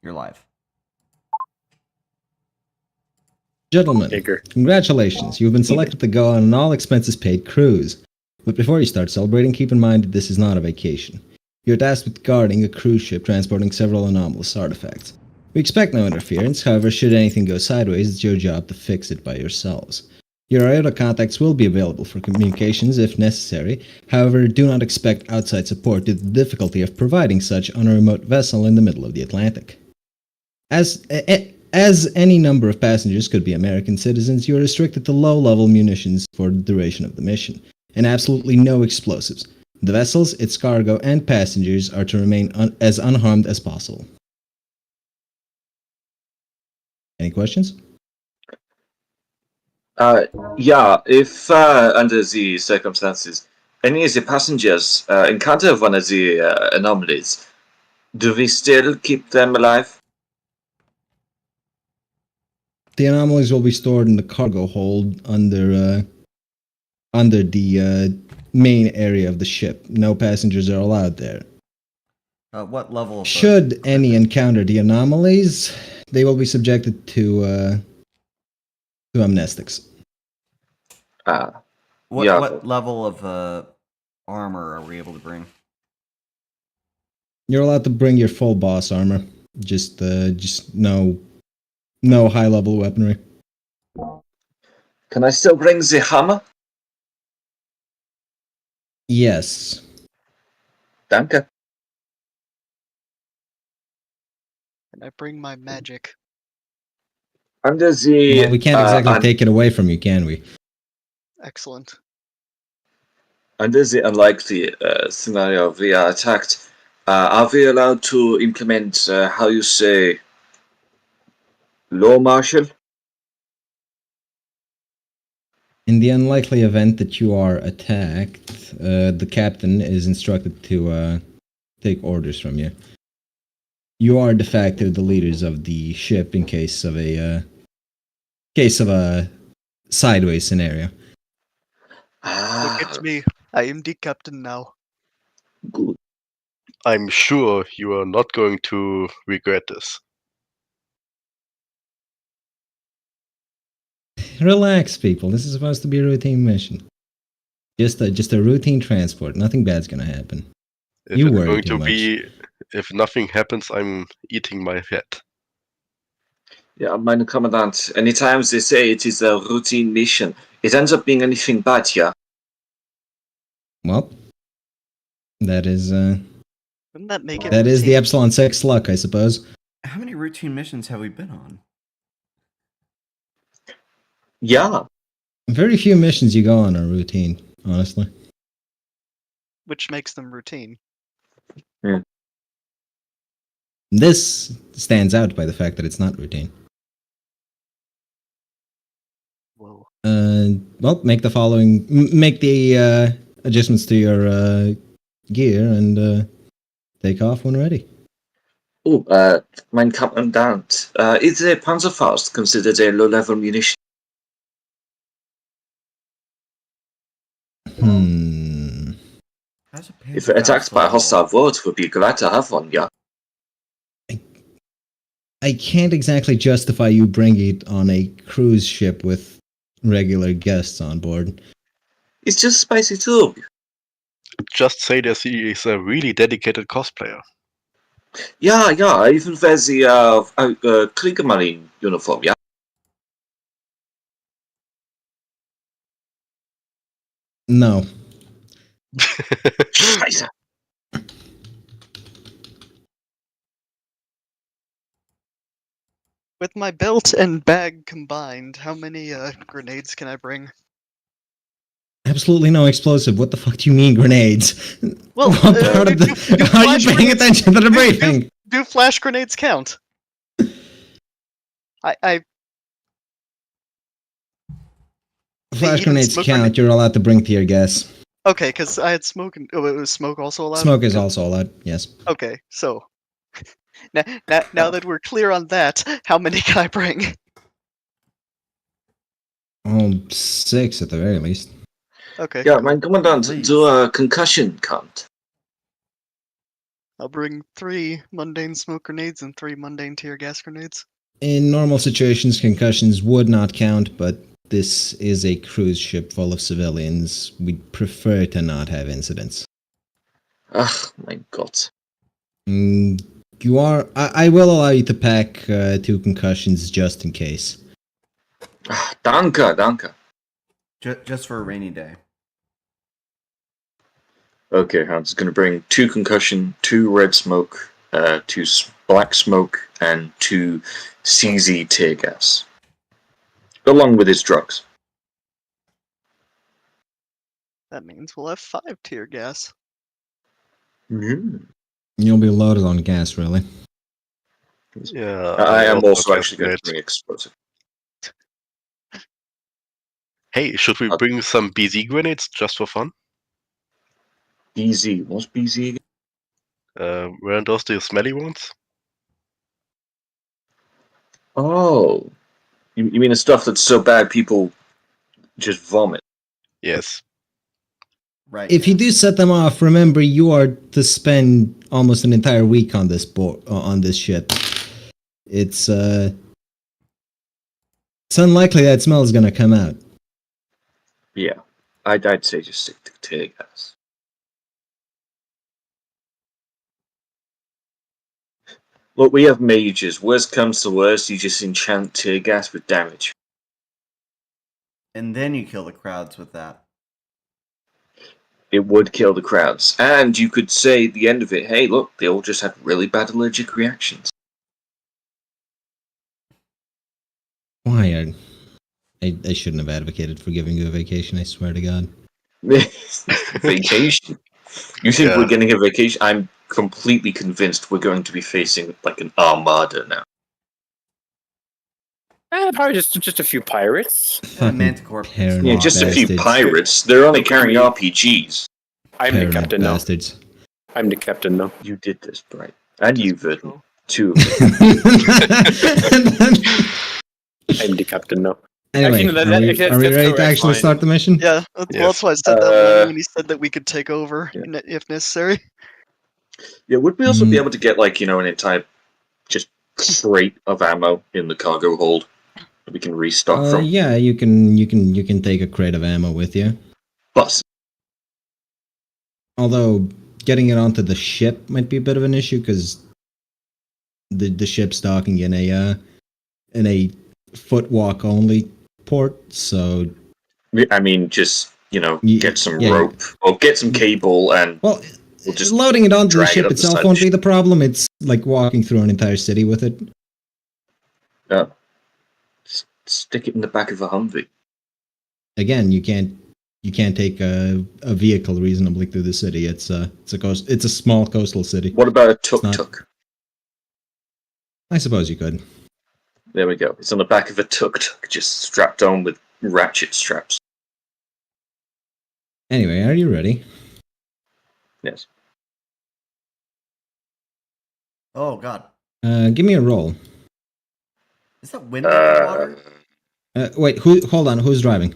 You're live. Gentlemen, Digger. congratulations. You've been selected to go on an all-expenses-paid cruise. But before you start celebrating, keep in mind that this is not a vacation. You're tasked with guarding a cruise ship transporting several anomalous artifacts. We expect no interference, however, should anything go sideways, it's your job to fix it by yourselves. Your IOTA contacts will be available for communications if necessary, however, do not expect outside support due to the difficulty of providing such on a remote vessel in the middle of the Atlantic. As any number of passengers could be American citizens, you are restricted to low-level munitions for the duration of the mission, and absolutely no explosives. The vessels, its cargo, and passengers are to remain as unharmed as possible. Any questions? Yeah, if under the circumstances, any of the passengers encounter one of the anomalies, do we still keep them alive? The anomalies will be stored in the cargo hold under the main area of the ship. No passengers are allowed there. What level of Should any encounter the anomalies, they will be subjected to amnestics. what level of armor are we able to bring? You're allowed to bring your full boss armor. Just no high-level weaponry. Can I still bring the hammer? Yes. Danke. Can I bring my magic? Under the Well, we can't exactly take it away from you, can we? Excellent. under the unlikely scenario we are attacked, are we allowed to implement how you say law martial? In the unlikely event that you are attacked, the captain is instructed to take orders from you. You are de facto the leaders of the ship in case of a sideways scenario. Look at me. I am the captain now. Good. I'm sure you are not going to regret this. Relax, people. This is supposed to be a routine mission. Just a routine transport. Nothing bad's gonna happen. If You it's worry going too to much. be, if nothing happens, I'm eating my head. Yeah, meine Commandant, anytime they say it is a routine mission, it ends up being anything but, yeah. Well, that is Wouldn't that make it that is the routine? Epsilon 6 luck, I suppose. How many routine missions have we been on? Yeah. Very few missions you go on are routine, honestly. Which makes them routine. This stands out by the fact that it's not routine. Whoa. Well, make the adjustments to your gear and take off when ready. Oh, mein Commandant, is a Panzerfaust considered a low-level munition? How's a If attacked by a hostile world, would be glad to have one, yeah. I can't exactly justify you bringing it on a cruise ship with regular guests on board. It's just spicy too. Just say that he is a really dedicated cosplayer. Yeah, I even wear the Kriegermarine uniform, yeah. No. Scheiße. With my belt and bag combined, how many grenades can I bring? Absolutely no explosive. What the fuck do you mean grenades? Well, what part of the... Are you paying attention to the briefing? Do flash grenades count? Flash even grenades smoke count. You're allowed to bring tear gas. Okay, because I had smoke and... Oh, it was smoke also allowed? Smoke is also allowed, yes. Okay, so... now that we're clear on that, how many can I bring? Oh, 6 at the very least. Okay. Yeah, cool. mein Commandant, do a concussion count? I'll bring 3 mundane smoke grenades and 3 mundane tear gas grenades. In normal situations, concussions would not count, but this is a cruise ship full of civilians. We'd prefer to not have incidents. Ah, my God. You are. I will allow you to pack 2 concussions just in case. Ah, danke. Just for a rainy day. Okay, I'm just gonna bring 2 concussion, 2 red smoke, 2 black smoke, and 2 CZ tear gas, along with his drugs. That means we'll have 5 tear gas. Mm. You'll be loaded on gas, really. Yeah. I am also have actually going to grenades. bring explosive. Hey, should we bring some BZ grenades just for fun? BZ, what's BZ again? Weren't those the smelly ones? Oh, you mean the stuff that's so bad people just vomit? Yes. Right. If you do set them off, remember you are to spend almost an entire week on this on this ship. It's unlikely that smell is gonna come out. Yeah, I'd say just stick to tear gas. Look, we have mages. Worst comes to worst, you just enchant tear gas with damage. And then you kill the crowds with that. It would kill the crowds. And you could say at the end of it, hey, look, they all just had really bad allergic reactions. Why? I shouldn't have advocated for giving you a vacation. I swear to God. Vacation. You think Yeah. we're getting a vacation? I'm completely convinced we're going to be facing like an armada now. Probably just a few pirates. And a manticore. paranoid Yeah, just a few bastards. pirates. They're only carrying RPGs. I'm the Paranoid captain now. bastards. I'm the captain now. You did this, Bright. And you, Verdon. 2 of I'm the captain now. Anyway, Actually, are we that's ready to correct, actually fine. start the mission? Yeah, well, that's why I said that morning when he said that we could take over if necessary. Yeah, would we also be Mm. able to get, like, an entire just crate of ammo in the cargo hold that we can restock from? Yeah, you can take a crate of ammo with you. Bus. Although getting it onto the ship might be a bit of an issue because the ship's docking in a foot walk only port. So I mean, just, get some yeah. rope or get some cable and well, we'll just loading it onto the drag it ship up the itself side won't of the be the problem. It's like walking through an entire city with it. stick it in the back of a Humvee. Again, you can't take a vehicle reasonably through the city. It's a small coastal city. What about a not- tuk-tuk? I suppose you could. There we go. It's on the back of a tuk-tuk, just strapped on with ratchet straps. Anyway, are you ready? Yes. Oh god. Give me a roll. Is that wind in the water? Wait, hold on. Who's driving?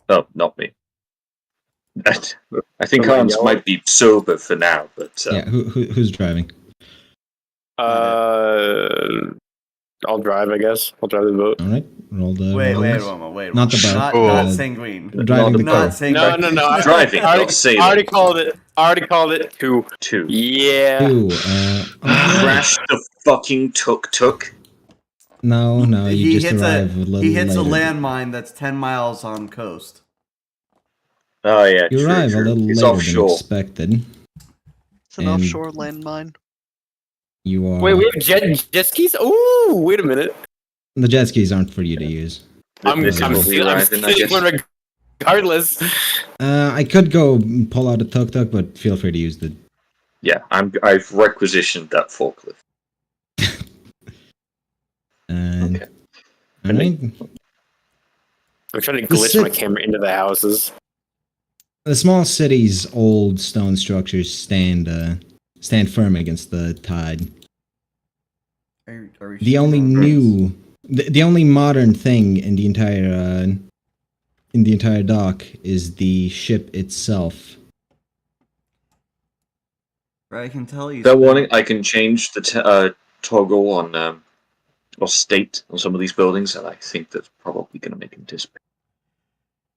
Oh, not me. I think Somebody Hans yell. might be sober for now, but Yeah, who's driving? I'll drive, I guess. I'll drive the boat. All right, roll the. Wait rolls. a moment, wait. Not the boat. Not Oh. sanguine. Driving the car. Not sanguine. No. Driving, I already, not sailing. I already called it. I already called it 2. 2. Yeah. Two. Crash the fucking tuk-tuk. No, you He just hits arrive a little he hits later. a landmine that's 10 miles on coast. Oh yeah, You true, arrive true. a little It's later than offshore. expected. It's an And- offshore landmine. You are. Wait, we have jet skis? Ooh, wait a minute. The jet skis aren't for you to use. This is what we arrive in, I guess. stealing regardless. I could go pull out a tuk-tuk, but feel free to use the. Yeah, I've requisitioned that forklift. And, Okay. all right. I'm trying to The glitch cit- my camera into the houses. The small city's old stone structures stand firm against the tide. Are we The only shooting on the only modern thing in the entire dock is the ship itself. But I can tell you. Fair warning, I can change the toggle on or state on some of these buildings, and I think that's probably going to make them disappear.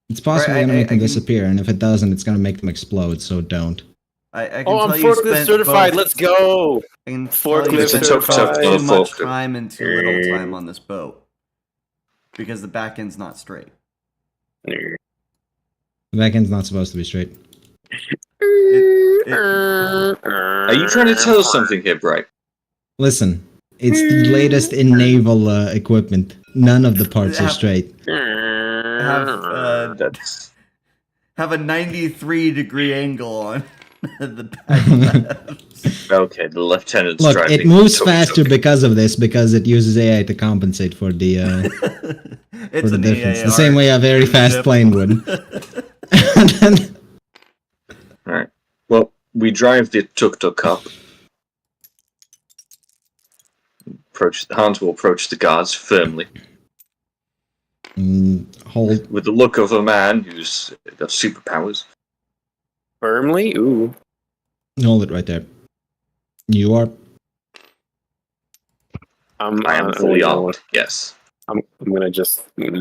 It's possibly Right, going to make them I can- disappear, and if it doesn't, it's going to make them explode, so don't. I can Oh, tell I'm you forklift spent certified. both- Let's go. I can tell Forklift you It's a spent tough, both not a too much forklift. time and too little time on this boat. Because the back end's not straight. The back end's not supposed to be straight. Are you trying to tell us something here, Bright? Listen, it's the latest in naval equipment. None of the parts are straight. That's Have a 93-degree angle on the back left. okay. The lieutenant's Look, driving. it moves tuk-tuk. faster because of this, because it uses AI to compensate for the It's for the an difference. EAR. The same way a very fast Zip. plane would. And then- All right. Well, we drive the tuk-tuk up. Hans will approach the guards firmly, hold. with the look of a man who's got superpowers. Firmly? Ooh. Hold it right there. You are. I am fully armed. Yes. I'm gonna just. Yeah.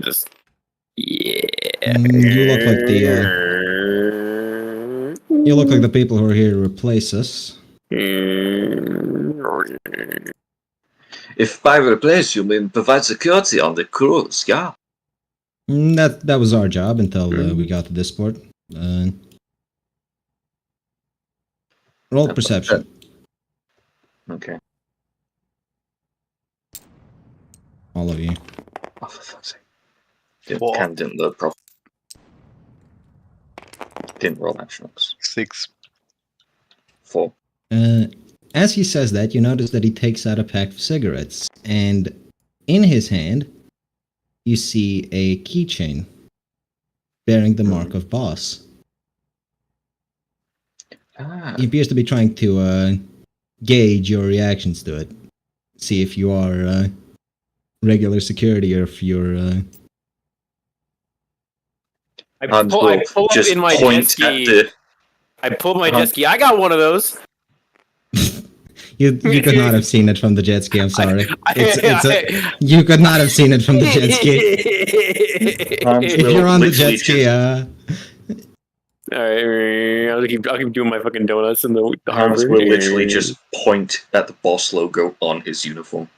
You look like the. You look like the people who are here to replace us. If by replace you mean provide security on the cruise, yeah. That was our job until we got to this port. Roll perception. Okay. All of you. Oh, for fuck's sake. Didn't load properly. Didn't roll action rolls. 6. 4. As he says that, you notice that he takes out a pack of cigarettes, and in his hand, you see a keychain bearing the mark of boss. Ah. He appears to be trying to gauge your reactions to it. See if you are regular security or if you're. Hans will pull up just in my jet point at ski. the. I pulled my jet ski. I got one of those. You could not have seen it from the jet ski. I'm sorry. I- You could not have seen it from the jet ski. Hans If will you're on the literally jet ski, just- Alright, I'll keep doing my fucking donuts in the Hans harbor. will literally just point at the boss logo on his uniform.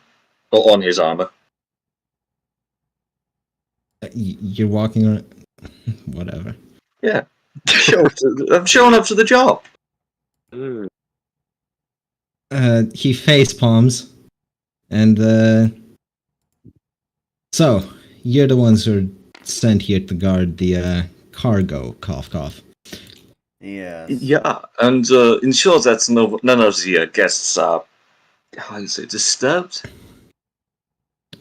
Or on his armor. You're walking around. Whatever. Yeah. I'm showing up to the job. He face palms, and so you're the ones who are sent here to guard the cargo. Cough, cough. Yes. Yeah, and ensure that none of the guests are, how do you say, disturbed?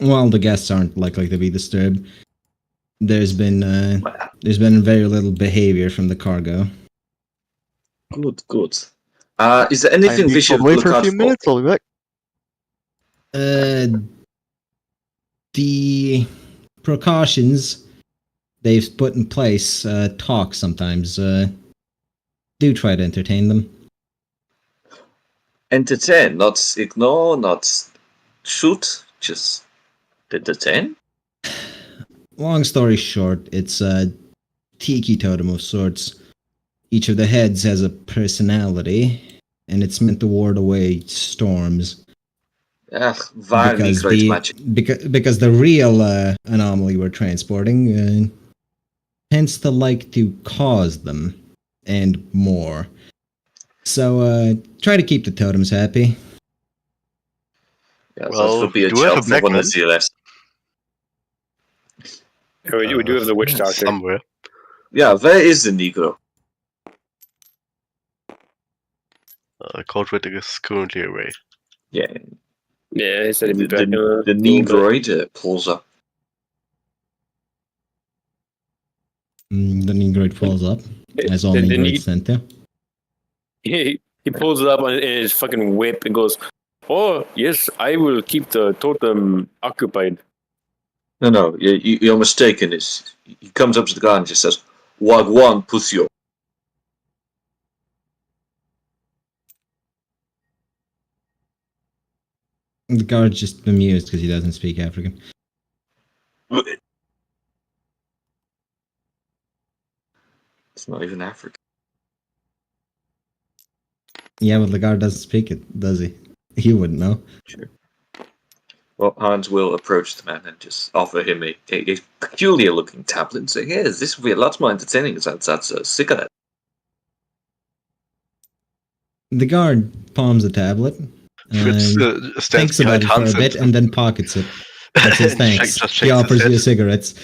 Well, the guests aren't likely to be disturbed. There's been very little behavior from the cargo. Good, good. Is there anything we should away look for a out few for? minutes. I'll be back. The precautions they've put in place talk sometimes. Do try to entertain them. Entertain, not ignore, not shoot, just entertain? Long story short, it's a tiki totem of sorts. Each of the heads has a personality, and it's meant to ward away storms. Violently great magic. Because the real anomaly we're transporting tends to like to cause them, and more. So try to keep the totems happy. Yeah, Well, that would be a do we have job a for one of backman? the less. We do have the witch doctor. Somewhere. Yeah, where is the Negro? Cold Red is currently away. Yeah, Yeah, he said he'd be the back in a little bit. Negroid pulls up. The Negroid falls up, as all The Negroids tend to. He pulls it up in his fucking whip and goes, "Oh yes, I will keep the totem occupied." No, you're mistaken. He comes up to the guy and just says, Wagwan Pusyo. The guard's just bemused because he doesn't speak African. It's not even African. Yeah, but the guard doesn't speak it, does he? He wouldn't know. Sure. Well, Hans will approach the man and just offer him a peculiar-looking tablet and say, "Yes, this will be a lot more entertaining because that's a cigarette." The guard palms the tablet, Fritz stands thinks about behind it for a Hans bit, and then pockets it. And says and thanks. just He shakes offers his you head. cigarettes.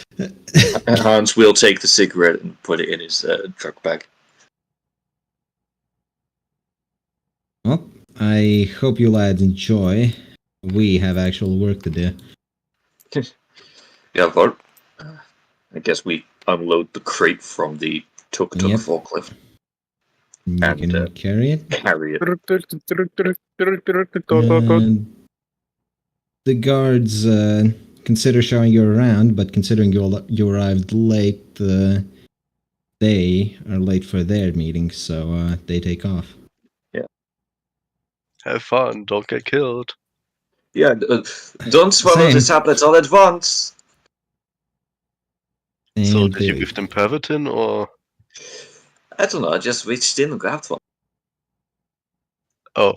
Hans will take the cigarette and put it in his truck bag. Well, I hope you lads enjoy. We have actual work to do. Yeah, but I guess we unload the crate from the tuk-tuk Yep. forklift. You And, can carry it. Carry it. And the guards consider showing you around, but considering you arrived late, they are late for their meeting, so they take off. Have fun, don't get killed. Yeah, don't swallow the Same. tablets all at once. So And did you they give them Pervitin or? I don't know, I just reached in and grabbed one. Oh.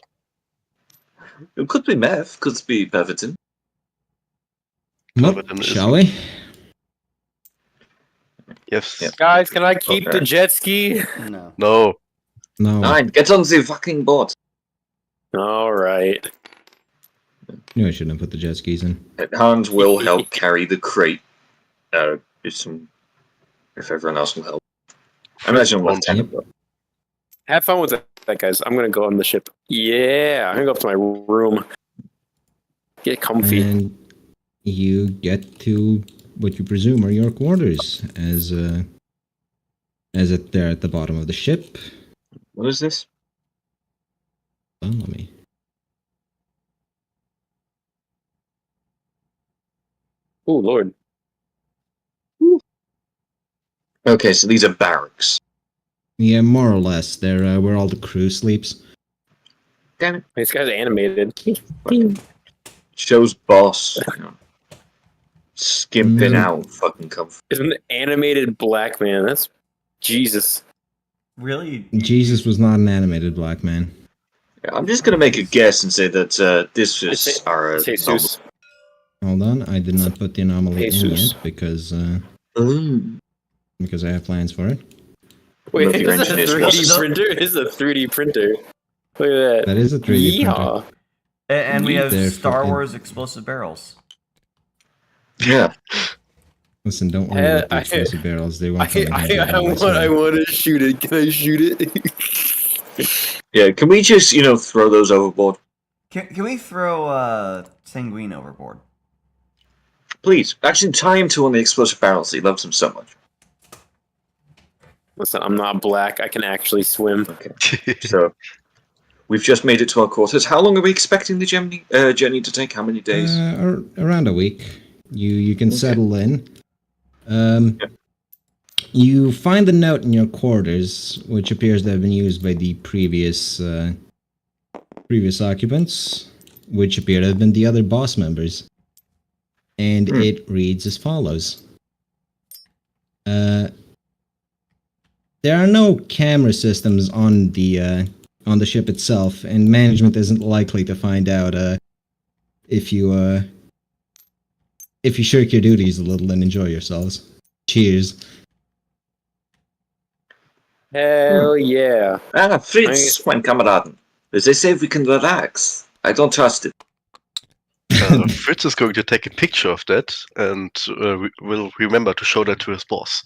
It could be meth, could be Pervitin. Well, Pervitin is- shall we? Yes. Yeah. Guys, can I keep Okay. the jet ski? No. No. No. Nine, get on the fucking board. All right. Knew I shouldn't have put the jet skis in. Hans will help carry the crate. If everyone else will help. I imagine we'll Fritz ten Yep. of them. Have fun with that, guys. I'm gonna go on the ship. Yeah, I'm gonna go up to my room. Get comfy. And you get to what you presume are your quarters, as they're at the bottom of the ship. What is this? Follow me. Oh Lord. Okay, so these are barracks. Yeah, more or less. They're where all the crew sleeps. Damn it. This guy's animated. Shows boss. You know, skimping Mm. out fucking comfort. Is an animated black man. That's Jesus. Really? Jesus was not an animated black man. Yeah, I'm just gonna make a guess and say that this is It's our Jesus. Hold on, I did not put the anomaly in Jesus. yet because Ooh. I have plans for it. Wait, Look, your is this a engineer's 3D process. printer? This is a 3D printer. Look at that. That is a 3D printer. Yeehaw. And we have They're Star fucking- Wars explosive barrels. Yeah. Listen, don't worry about the I- explosive barrels. They won't I fucking hurt you want whatsoever. to shoot it. Can I shoot it? Yeah, can we just, throw those overboard? Can we throw Sanguine overboard? Please. Actually, tie him to one of the explosive barrels. He loves them so much. Listen, I'm not black. I can actually swim. Okay. So, we've just made it to our quarters. How long are we expecting the journey to take? How many days? Around a week. You can Okay. settle in. You find the note in your quarters, which appears to have been used by the previous occupants, which appear to have been the other boss members. And it reads as follows. There are no camera systems on the ship itself, and management isn't likely to find out if you shirk your duties a little and enjoy yourselves. Cheers. Hell yeah. Fritz, mein Kameraden. They say we can relax. I don't trust it. Fritz is going to take a picture of that and will remember to show that to his boss.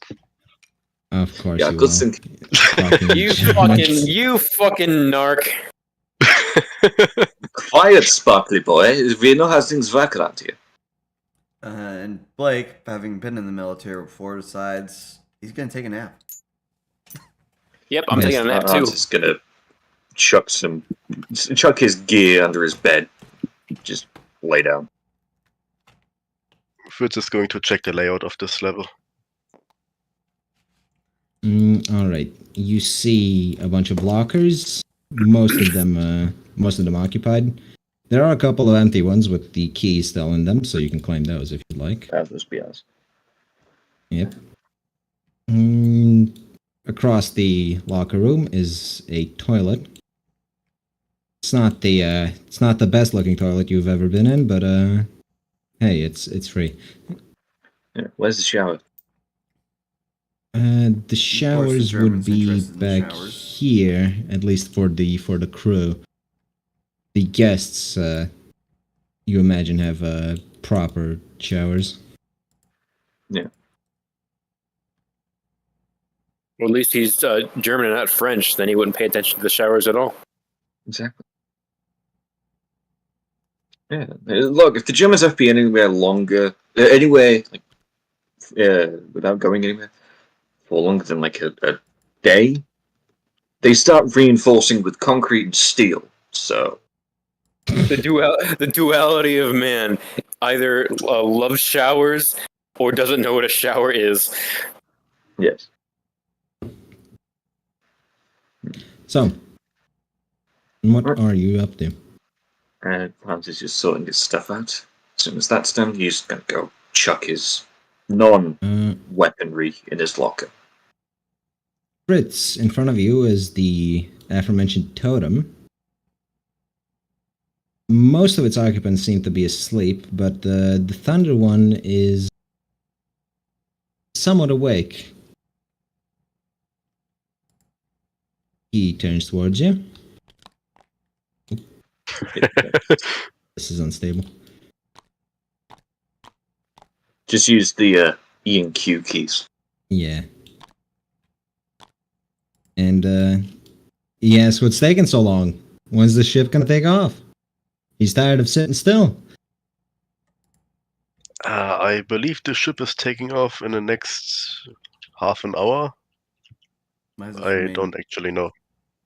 Of course Yeah, you good will. thinking. You fucking narc. Quiet, sparkly boy. We know how things work around here. And Blake, having been in the military before, decides he's gonna take a nap. Yep, I'm Yes, taking a nap too. Hans is gonna chuck his gear under his bed. Just lay down. Fritz is going to check the layout of this level. All right. You see a bunch of lockers, most of them occupied, There are a couple of empty ones with the keys still in them, so you can claim those if you'd like. Those be ours. Yep. Across the locker room is a toilet. It's not the best looking toilet you've ever been in, but hey, it's free. Yeah. Where's the shower? The showers would German's be interested in the back showers. here, at least for the crew. The guests, you imagine, have proper showers. Yeah. Well, at least he's German and not French. Then he wouldn't pay attention to the showers at all. Exactly. Yeah. Look, if the Germans have to be anywhere longer, anywhere like, without going anywhere for longer than like a day, they start reinforcing with concrete and steel. So The duality of man either loves showers or doesn't know what a shower is. yes. So, what are you up to? And Hans is just sorting his stuff out. As soon as that's done, he's gonna go chuck his non-weaponry in his locker. Fritz, in front of you is the aforementioned totem. Most of its occupants seem to be asleep, but the Thunder one is somewhat awake. He turns towards you. This is unstable. Just use the E and Q keys. Yeah. And he asks what's taking so long. When's the ship gonna take off? He's tired of sitting still. I believe the ship is taking off in the next half an hour. I don't actually know.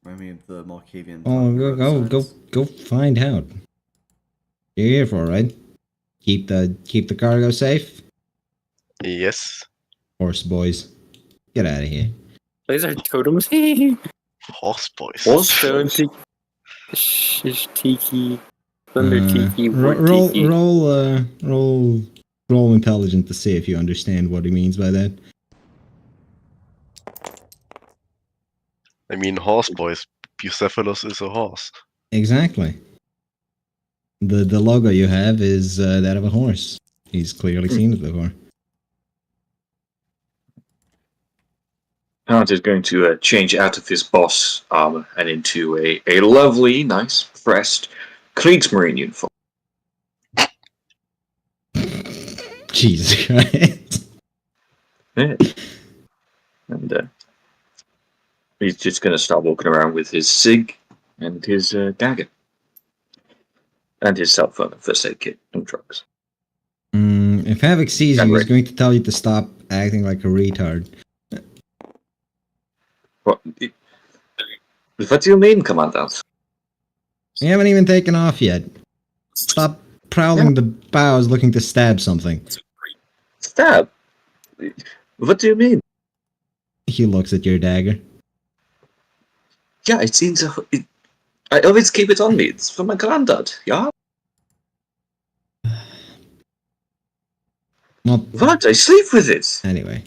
Remind me of the Malkavian. Oh, go find out. You're here for it, right? Keep the cargo safe. Yes. Horse boys, get out of here. These are totems. Horse boys. Stone tiki, tiki, thunder tiki, wood tiki. Roll intelligent to see if you understand what he means by that. I mean, horse boys. Bucephalus is a horse. Exactly. The logo you have is that of a horse. He's clearly seen it before. Hans is going to change out of his boss armor and into a lovely, nice, pressed Kriegsmarine uniform. Jesus Christ. Yeah. And he's just going to start walking around with his SIG and his dagger. And his cell phone, first aid kit, and drugs. If Havoc sees I'm you, he's ready. going to tell you to stop acting like a retard. What do you mean, Commandant? You haven't even taken off yet. Stop prowling the bows looking to stab something. Stab? What do you mean? He looks at your dagger. Yeah, it seems... I always keep it on me. It's for my granddad, yeah? Well, What? I sleep with it! anyway.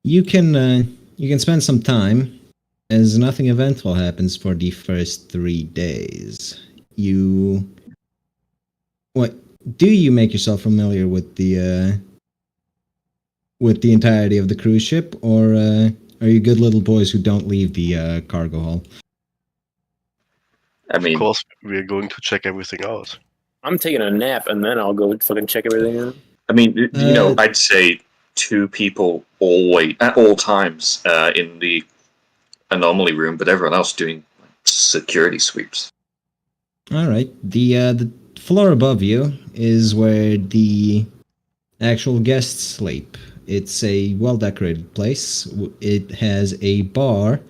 You can spend some time, as nothing eventful happens for the first 3 days. Do you make yourself familiar with the entirety of the cruise ship, or are you good little boys who don't leave the cargo hull? I mean, Of course, we're going to check everything out. I'm taking a nap and then I'll go fucking check everything out. I'd say 2 people always, at all times, in the anomaly room, but everyone else doing security sweeps. All right. The floor above you is where the actual guests sleep. It's a well-decorated place. It has a bar,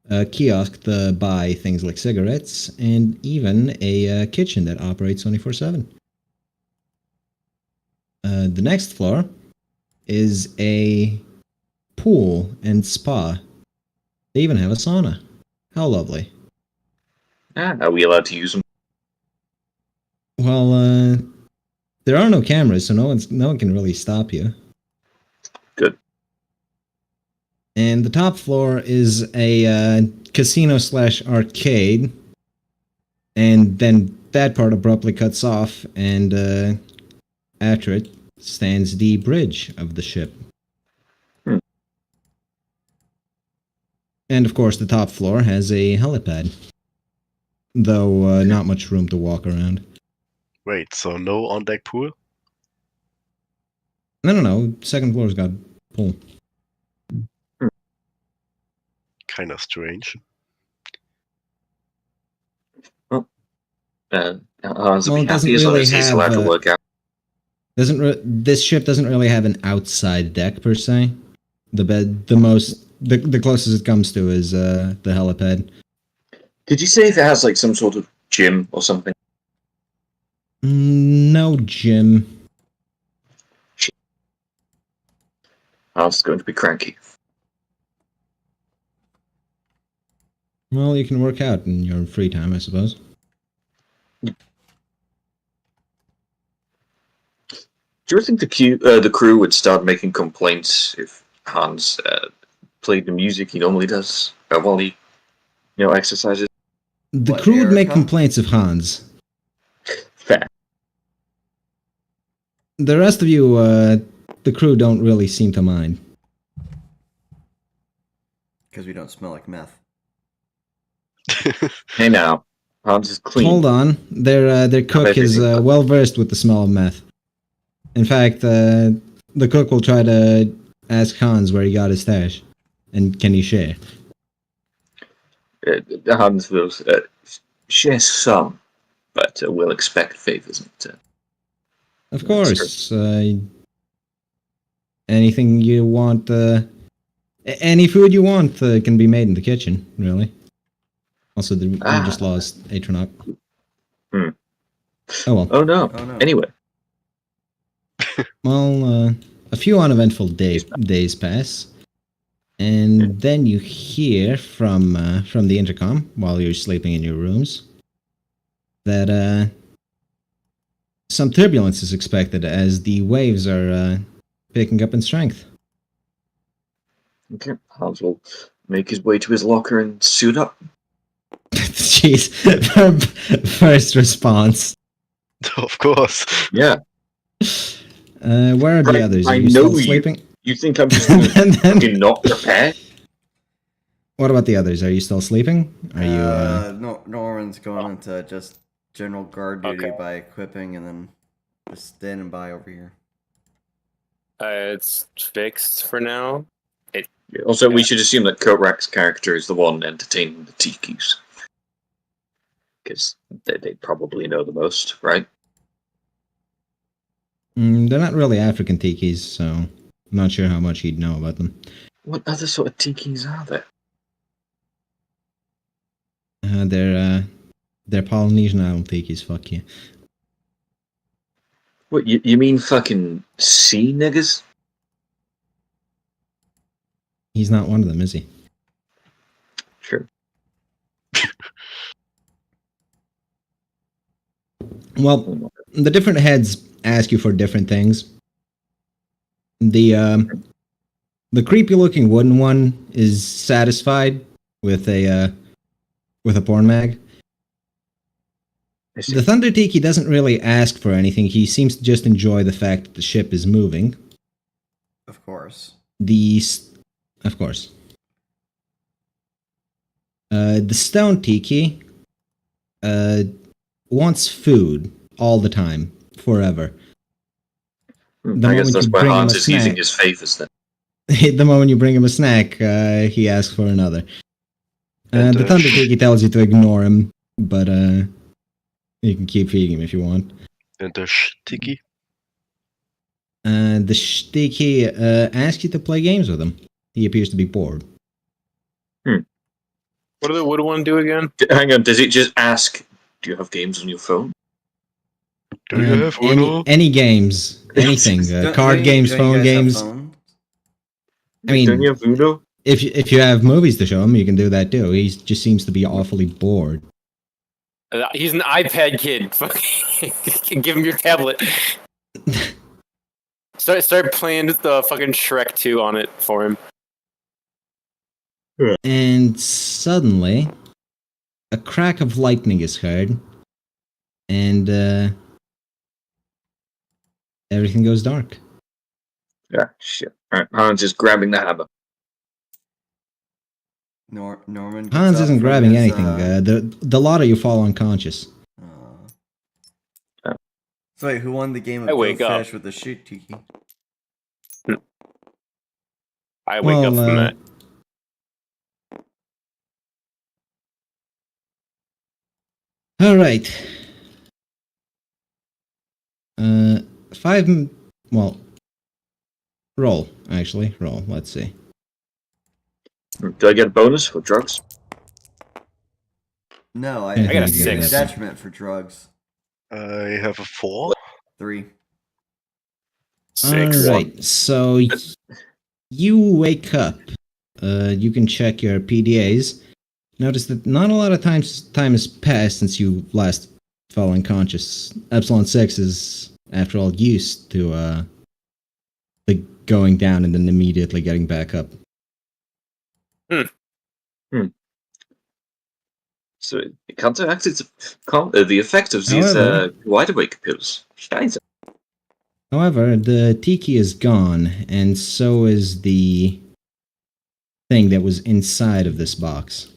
a kiosk to buy things like cigarettes, and even a kitchen that operates 24/7. The next floor is a pool and spa. They even have a sauna. How lovely. Are we allowed to use them? Well, there are no cameras, so no one can really stop you. Good. And the top floor is a casino/arcade, and then that part abruptly cuts off, and after it stands the bridge of the ship. And of course, the top floor has a helipad, though not much room to walk around. Wait, so no on-deck pool? No. Second floor's got pool. Kind of strange. Hans will Well, be it doesn't happy as long really as he's have, allowed to work out. This ship doesn't really have an outside deck per se. The closest it comes to is the helipad. Did you say if it has like some sort of gym or something? No gym. Hans is going to be cranky. Well, you can work out in your free time, I suppose. Do you think the crew would start making complaints if Hans played the music he normally does while he, exercises? The crew would make complaints of Hans. Fair. The rest of you, the crew don't really seem to mind. Because we don't smell like meth. Hey now, Hans is clean. Hold on, their cook is well versed with the smell of meth. In fact, the cook will try to ask Hans where he got his stash, and can he share? Hans will share some, but will expect favors. Of course. Anything you want, any food you want can be made in the kitchen, really. Also, we just lost Atronach. Hmm. Oh well. Oh no. Anyway. Well, a few uneventful days pass, and then you hear from the intercom while you're sleeping in your rooms that some turbulence is expected as the waves are picking up in strength. Okay, Hans will make his way to his locker and suit up. Jeez, first response. Of course. Yeah. Where are the others? Are you know still sleeping? You think I'm just fucking not prepared? What about the others? Are you still sleeping? Are you? No, Norman's going into just general guard duty by equipping and then just standing by over here. It's fixed for now. Also, we should assume that Korak's character is the one entertaining the tikis. Because they probably know the most, right? They're not really African tikis, so I'm not sure how much he'd know about them. What other sort of tikis are there? They're Polynesian Island tikis, fuck you. What, you mean fucking sea niggas? He's not one of them, is he? Sure. Well, the different heads ask you for different things. The creepy-looking wooden one is satisfied with a porn mag. The Thunder Tiki doesn't really ask for anything. He seems to just enjoy the fact that the ship is moving. Of course. Of course. The Stone Tiki wants food all the time, forever. I guess that's why Hans is using his favors then. The moment you bring him a snack, he asks for another. The Thunder Tiki tells you to ignore him, but you can keep feeding him if you want. And the Shtiki? The Shtiki asks you to play games with him. He appears to be bored. What did the wood one do again? Hang on, does it just ask, do you have games on your phone? Do you have Uno? Any games. Anything. Card games, phone games. I mean, don't you have Uno? If you have movies to show him, you can do that too. He just seems to be awfully bored. He's an iPad kid. Give him your tablet. Start playing the fucking Shrek 2 on it for him. And suddenly, a crack of lightning is heard, and everything goes dark. Yeah, shit. Alright, Hans is grabbing the hammer. Norman. Gets Hans up isn't from grabbing his, anything. The lot of you fall unconscious. So wait, who won the game of I Go wake up. Fish with the shoot tiki? I wake up from that. All right. 5. Well, roll. Actually, roll. Let's see. Do I get a bonus for drugs? No, I I got a you get 6. detriment for drugs. I have a 4. 3. 6. All right. So you wake up. You can check your PDAs. Notice that not a lot of time has passed since you last fell unconscious. Epsilon 6 is, after all, used to the going down and then immediately getting back up. So it counteracts the effect of these However- wide awake pills. Scheiße. However, the tiki is gone, and so is the thing that was inside of this box.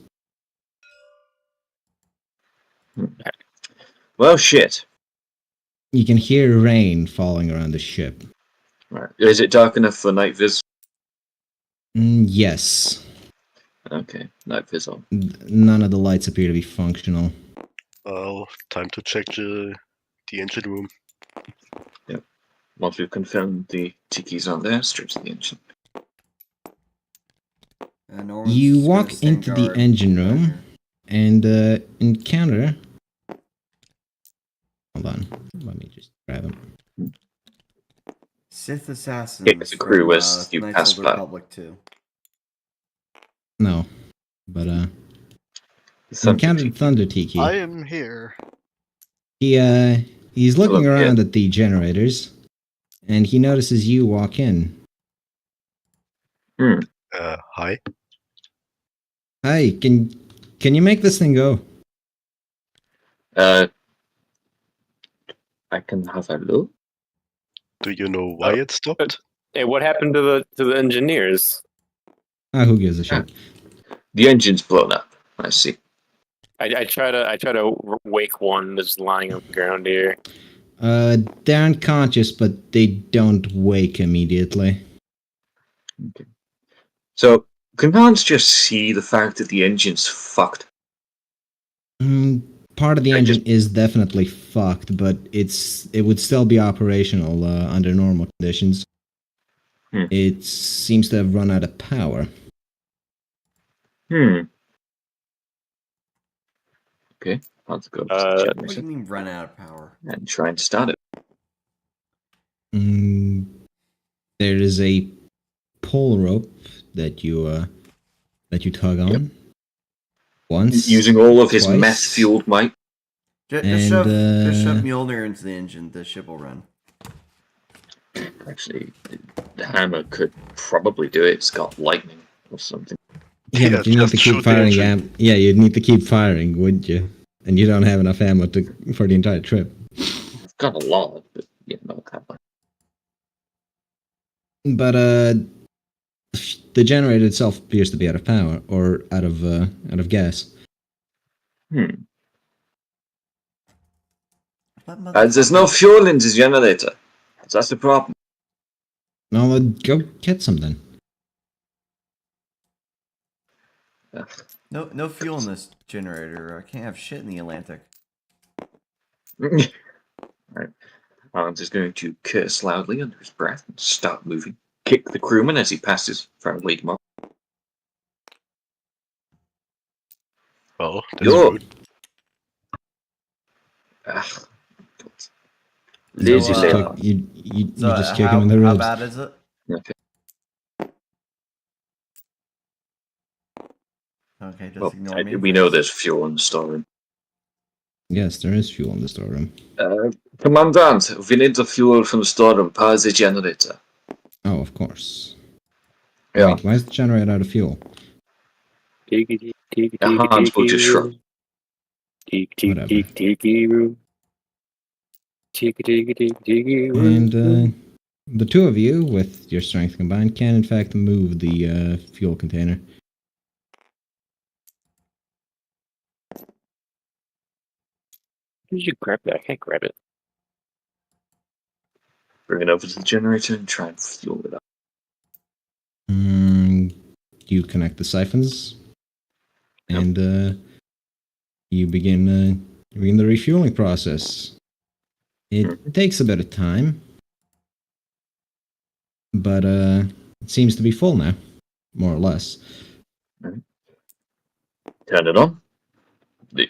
Well, shit. You can hear rain falling around the ship. Right. Is it dark enough for night vision? Yes. Okay, night vision. None of the lights appear to be functional. Well, time to check the engine room. Once we've confirmed the tiki's on there, straight to the engine. Norman's You gonna walk stand into the guard engine back room here. and encounter. Hold on. Let me just grab him. Sith assassins. Yeah, it's a crew from, as you Knights pass of the by. Republic 2. No. But Thunder encountered tiki. Thunder Tiki. I am here. He's looking Hello, around kid. at the generators, and he notices you walk in. Hi. Hi, can you make this thing go? I can have a look. Do you know why it stopped? Hey, what happened to the engineers? Who gives a shit? The engine's blown up. I see. I try to wake one that's lying on the ground here. They're unconscious, but they don't wake immediately. Okay. So, can Hans just see the fact that the engine's fucked? Part of the I engine is definitely fucked, but it would still be operational under normal conditions. It seems to have run out of power. Okay, Hans go to the What do you generator mean run out of power? and try and start it. There is a pull rope that you tug on. Once, Using all of his twice. meth-fueled might. Just And, shove Mjolnir into the engine. The ship will run. Actually, the hammer could probably do it. It's got lightning or something. Yeah, Yeah, but you need just to keep shoot the firing. engine. Yeah, you'd need to keep firing, wouldn't you? And you don't have enough ammo for the entire trip. I've got a lot, but yeah, not that much. But the generator itself appears to be out of power or out of gas. There's no fuel in this generator. That's the problem. No, go get something. No fuel in this generator. I can't have shit in the Atlantic. Right. Hans is going to curse loudly under his breath and start moving. Kick the crewman as he passes, trying to wake him up. Well, that's Yo. rude. God. So, Lazy uh, little. You So just kick him in the how ribs. bad is it? Okay. Okay, just Well, ignore me. we know there's fuel in the storeroom. Yes, there is fuel in the storeroom. Commandant, we need the fuel from the storeroom. Power the generator. Oh, of course. Yeah. Wait, why is the generator out of fuel? Your hands will just shrug. Whatever. And the two of you, with your strength combined, can in fact move the fuel container. Did you grab that? I can't grab it. Bring it over to the generator and try and fuel it up. You connect the siphons, and you begin the refueling process. It takes a bit of time, but it seems to be full now, more or less. Turn it on.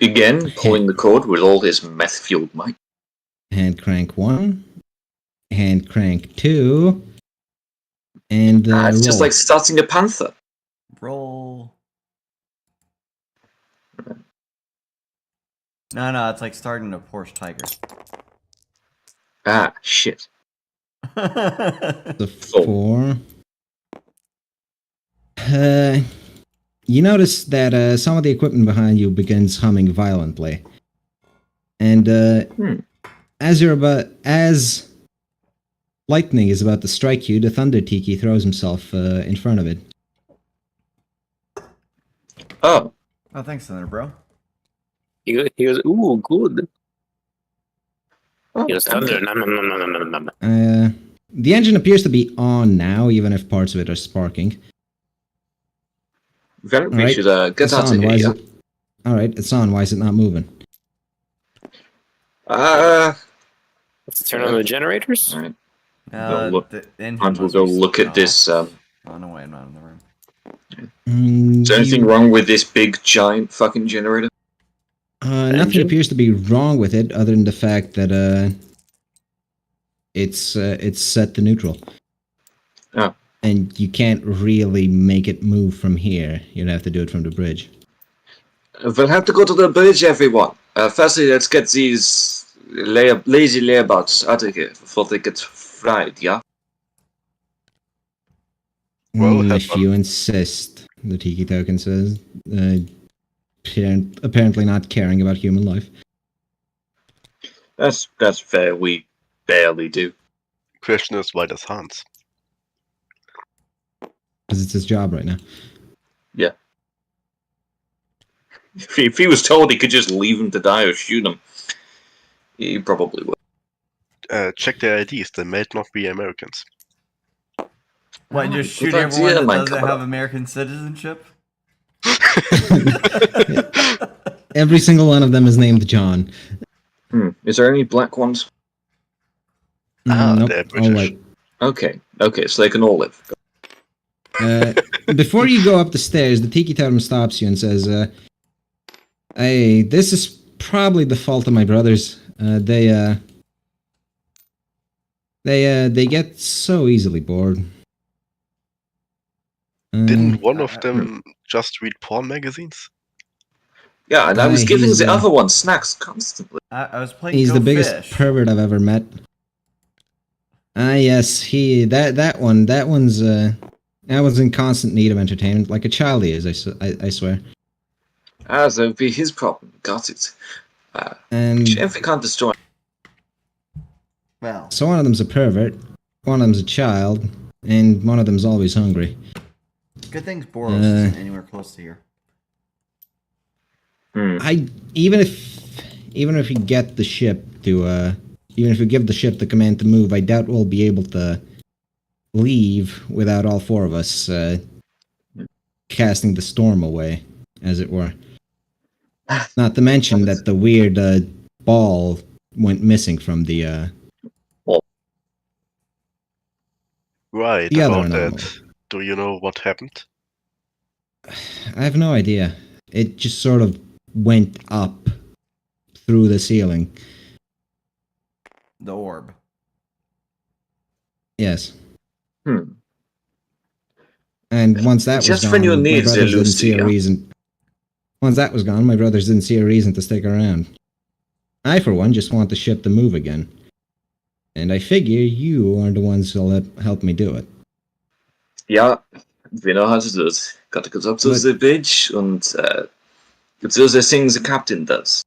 Again, pulling the cord with all his meth-fueled might. Hand crank 1, hand crank 2, and It's just roll. like starting a panther. Roll. No, it's like starting a Porsche Tiger. Ah, shit. The 4. You notice that some of the equipment behind you begins humming violently, and as lightning is about to strike you, the Thunder Tiki throws himself in front of it. Oh. Oh, thanks, Thunder, bro. He goes, ooh, good. Oh, He goes, thunder. Nom, nom, nom, nom, nom, nom, nom. The engine appears to be on now, even if parts of it are sparking. We Alright, should get it's out on. of Why is here. it? Alright, it's on. Why is it not moving? Let's turn on the generators. Alright. The engine And we'll must go be look at this. Oh, no way, I'm not in the room. Is there anything wrong with this big, giant fucking generator? Nothing Engine? appears to be wrong with it, other than the fact that it's set to neutral. Oh. And you can't really make it move from here. You'd have to do it from the bridge. We'll have to go to the bridge, everyone. Firstly, let's get these lazy layabouts out of here before they get fried, yeah? Well, If you insist, the Tiki token says, apparently not caring about human life. That's fair. We barely do. Question is, why does Hans? Because it's his job right now. Yeah. If he was told he could just leave him to die or shoot him, he probably would. Check their IDs. They might not be Americans. What, just shoot good everyone idea, that Mike. doesn't have American citizenship? Every single one of them is named John. Is there any black ones? Nope, they're all British. white. Okay, so they can all live. Before you go up the stairs, the Tiki Totem stops you and says, "Hey, this is probably the fault of my brothers. They get so easily bored." Didn't one of them just read porn magazines? Yeah, and I was giving he's, the other one snacks constantly. I was playing He's Go the biggest Fish. pervert I've ever met. Yes, that one's in constant need of entertainment, like a child he is. I swear. Ah, that would be his problem. Got it. And If we can't destroy. Well, so one of them's a pervert, one of them's a child, and one of them's always hungry. good things Boros isn't anywhere close to here. Even if you get the ship to even if you give the ship the command to move, I doubt we'll be able to leave without all four of us casting the storm away, as it were. Not to mention that the weird ball went missing from the Right, the other about anomaly. that. Do you know what happened? I have no idea. It just sort of went up through the ceiling. The orb. Yes. Hmm. And once that was Just gone, when you my need brothers didn't Lucy, see a yeah? reason. Once that was gone, my brothers didn't see a reason to stick around. I, for one, just want the ship to move again. And I figure you are the ones who'll help me do it. Ja, we know how to do it. Gotta go up to But- the bridge and do the things the captain does.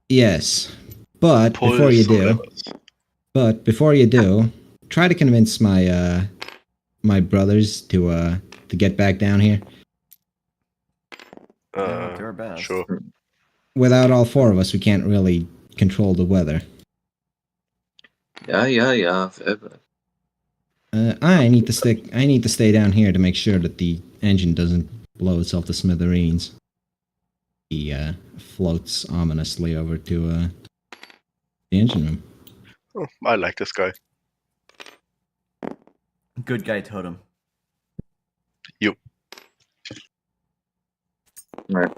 Yes, but Pull before you some do, levers. try to convince my my brothers to get back down here. Yeah, do our best. Sure. Without all four of us, we can't really control the weather. Yeah. I need to stay down here to make sure that the engine doesn't blow itself to smithereens. He floats ominously over to the engine room. Oh, I like this guy. Good guy totem. Right.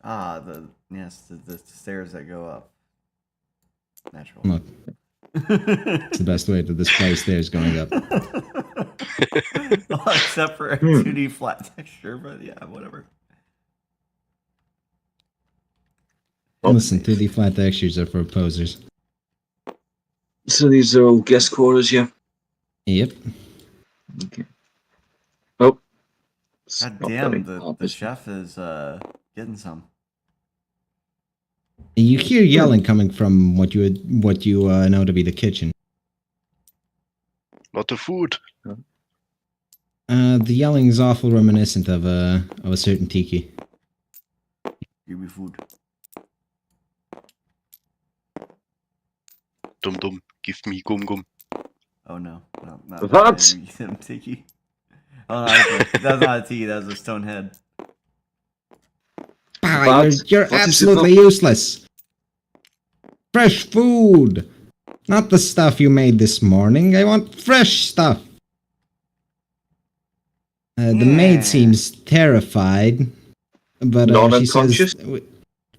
Ah, the stairs that go up. Natural. Look, it's the best way to display stairs going up. Well, except for a 2D flat texture, but yeah, whatever. Listen, 2D flat textures are for posers. So these are all guest quarters, yeah? Yep. Okay. Oh. God damn, the chef is getting some. You hear yelling coming from what you know to be the kitchen. Not the food. The yelling is awful reminiscent of a certain tiki. Give me food. Dum, give me gum. Oh no, not What? tiki. Oh no, that's not a tiki. That's a stone head. Ah, you're What is absolutely useless. Fresh food, not the stuff you made this morning. I want fresh stuff. The maid seems terrified, but she Non-unconscious? says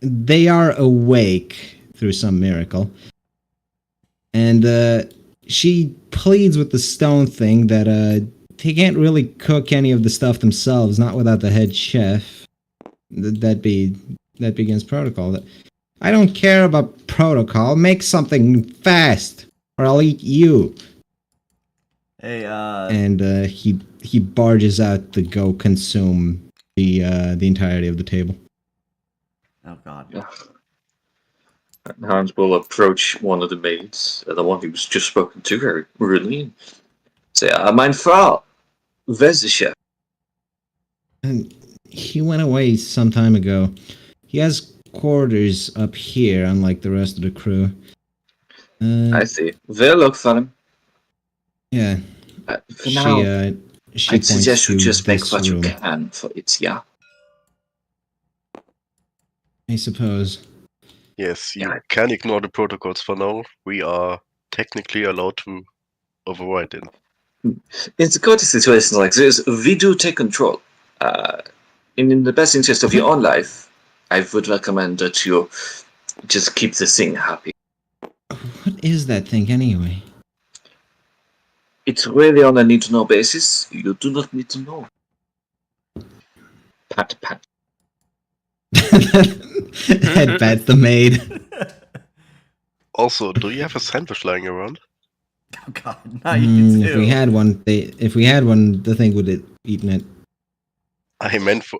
they are awake through some miracle. And she pleads with the stone thing that they can't really cook any of the stuff themselves, not without the head chef. That'd be against protocol. I don't care about protocol. Make something fast, or I'll eat you. Hey, And he barges out to go consume the entirety of the table. Oh god. Hans will approach one of the maids, the one who's just spoken to her, rudely, and say, Mein Frau, where's the chef? And he went away some time ago. He has quarters up here, unlike the rest of the crew. I see. We'll look for him. Yeah. For now, She I'd suggest you points to just make this what you room, can for it, yeah? I suppose. Yes, you Yeah. can ignore the protocols for now. We are technically allowed to override them. In the situations like this, we do take control. In the best interest of your own life, I would recommend that you just keep the thing happy. What is that thing anyway? It's really on a need-to-know basis. You do not need to know. Pat. Headbat the maid. Also, do you have a sandwich lying around? Oh god, not you too. If we had one, the thing would have eaten it. I meant for,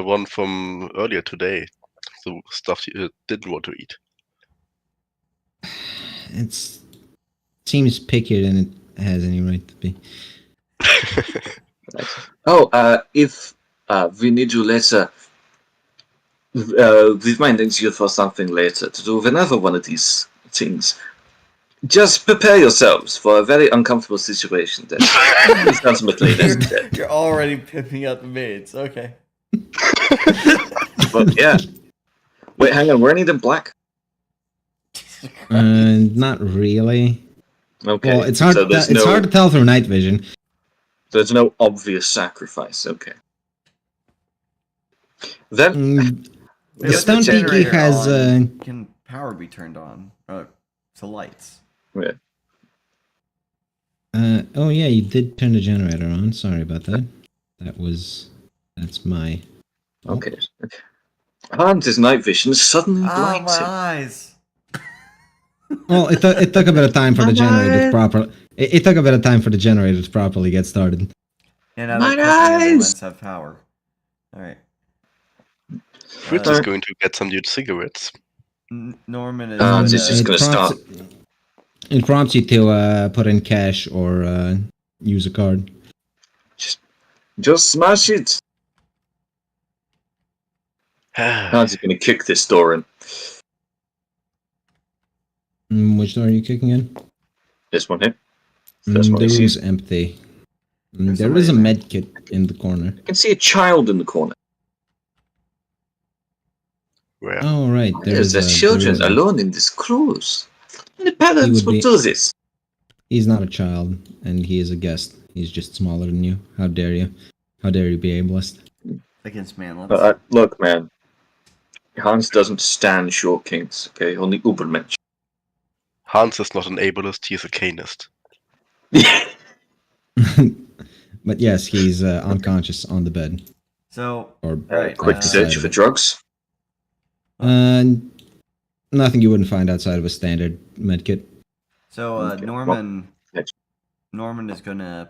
one from earlier today. The stuff you didn't want to eat. It seems pickier than it has any right to be. If we need you later, we might need you for something later to do another one of these things. Just prepare yourselves for a very uncomfortable situation that is ultimately necessary. You're already pimping out the maids. Okay. But yeah. Wait, hang on. Were any of them black? Not really. Okay. Well, it's hard. So It's hard to tell through night vision. There's no obvious sacrifice. Okay. Then The stone tiki generator has. on, can power be turned on to lights? yeah. Oh yeah, you did turn the generator on. Sorry about that. That's my fault. Okay. Hans' night vision suddenly Ah, blinds my him. eyes. Well, it took a bit of time for the generator to eyes. proper. It took a bit of time for the generator to properly get started. And now My that cooking eyes! implements have power. Alright. Fritz is going to get some new cigarettes. Norman is Hans is gonna... just gonna start. It prompts you to put in cash or use a card. Just smash it. Hans is gonna kick this door in. Which door are you kicking in? This one here. That's what The I see. room's empty. There's There is a somebody med kit in the corner. I can see a child in the corner. Where? Oh right, There's the children alone in this cruise. And the parents would do this. He's not a child, and he is a guest. He's just smaller than you. How dare you? How dare you be ableist? Against manlets. Look, man. Hans doesn't stand short kings, okay? Only Ubermensch. Hans is not an ableist, he is a canist. But yes, he's unconscious on the bed. So, Or Quick search for drugs. Nothing you wouldn't find outside of a standard medkit. so Okay, Norman... next. Norman is gonna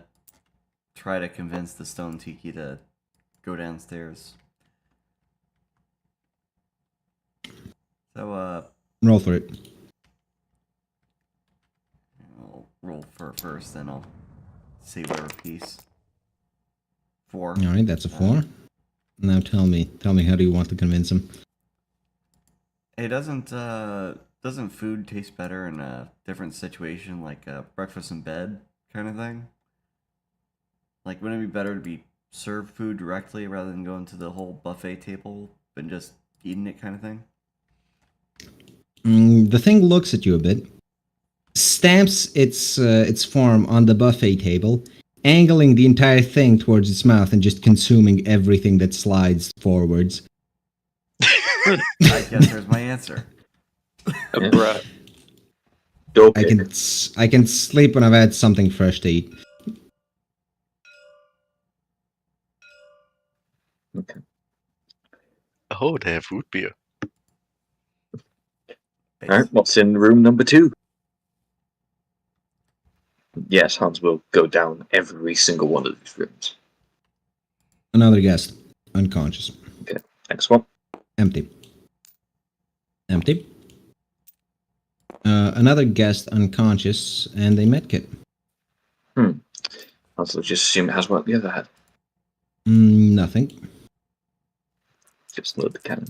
try to convince the Stone Tiki to go downstairs. So, Roll for it. I'll roll for it first, then I'll say whatever piece. 4. All right, that's a 4. Now tell me, how do you want to convince him? Hey, doesn't food taste better in a different situation, like breakfast in bed kind of thing? Like, wouldn't it be better to be served food directly rather than going to the whole buffet table and just eating it kind of thing? The thing looks at you a bit, stamps its form on the buffet table, angling the entire thing towards its mouth and just consuming everything that slides forwards. I guess there's my answer. Bruh. I can sleep when I've had something fresh to eat. Okay. Oh, they have root beer. Alright, what's in room number 2? Yes, Hans will go down every single one of these rooms. Another guest, unconscious. Okay, next one. Empty. Empty. Another guest unconscious and a medkit. Hans will just assume it has what the other had. Nothing. Just load the cannon.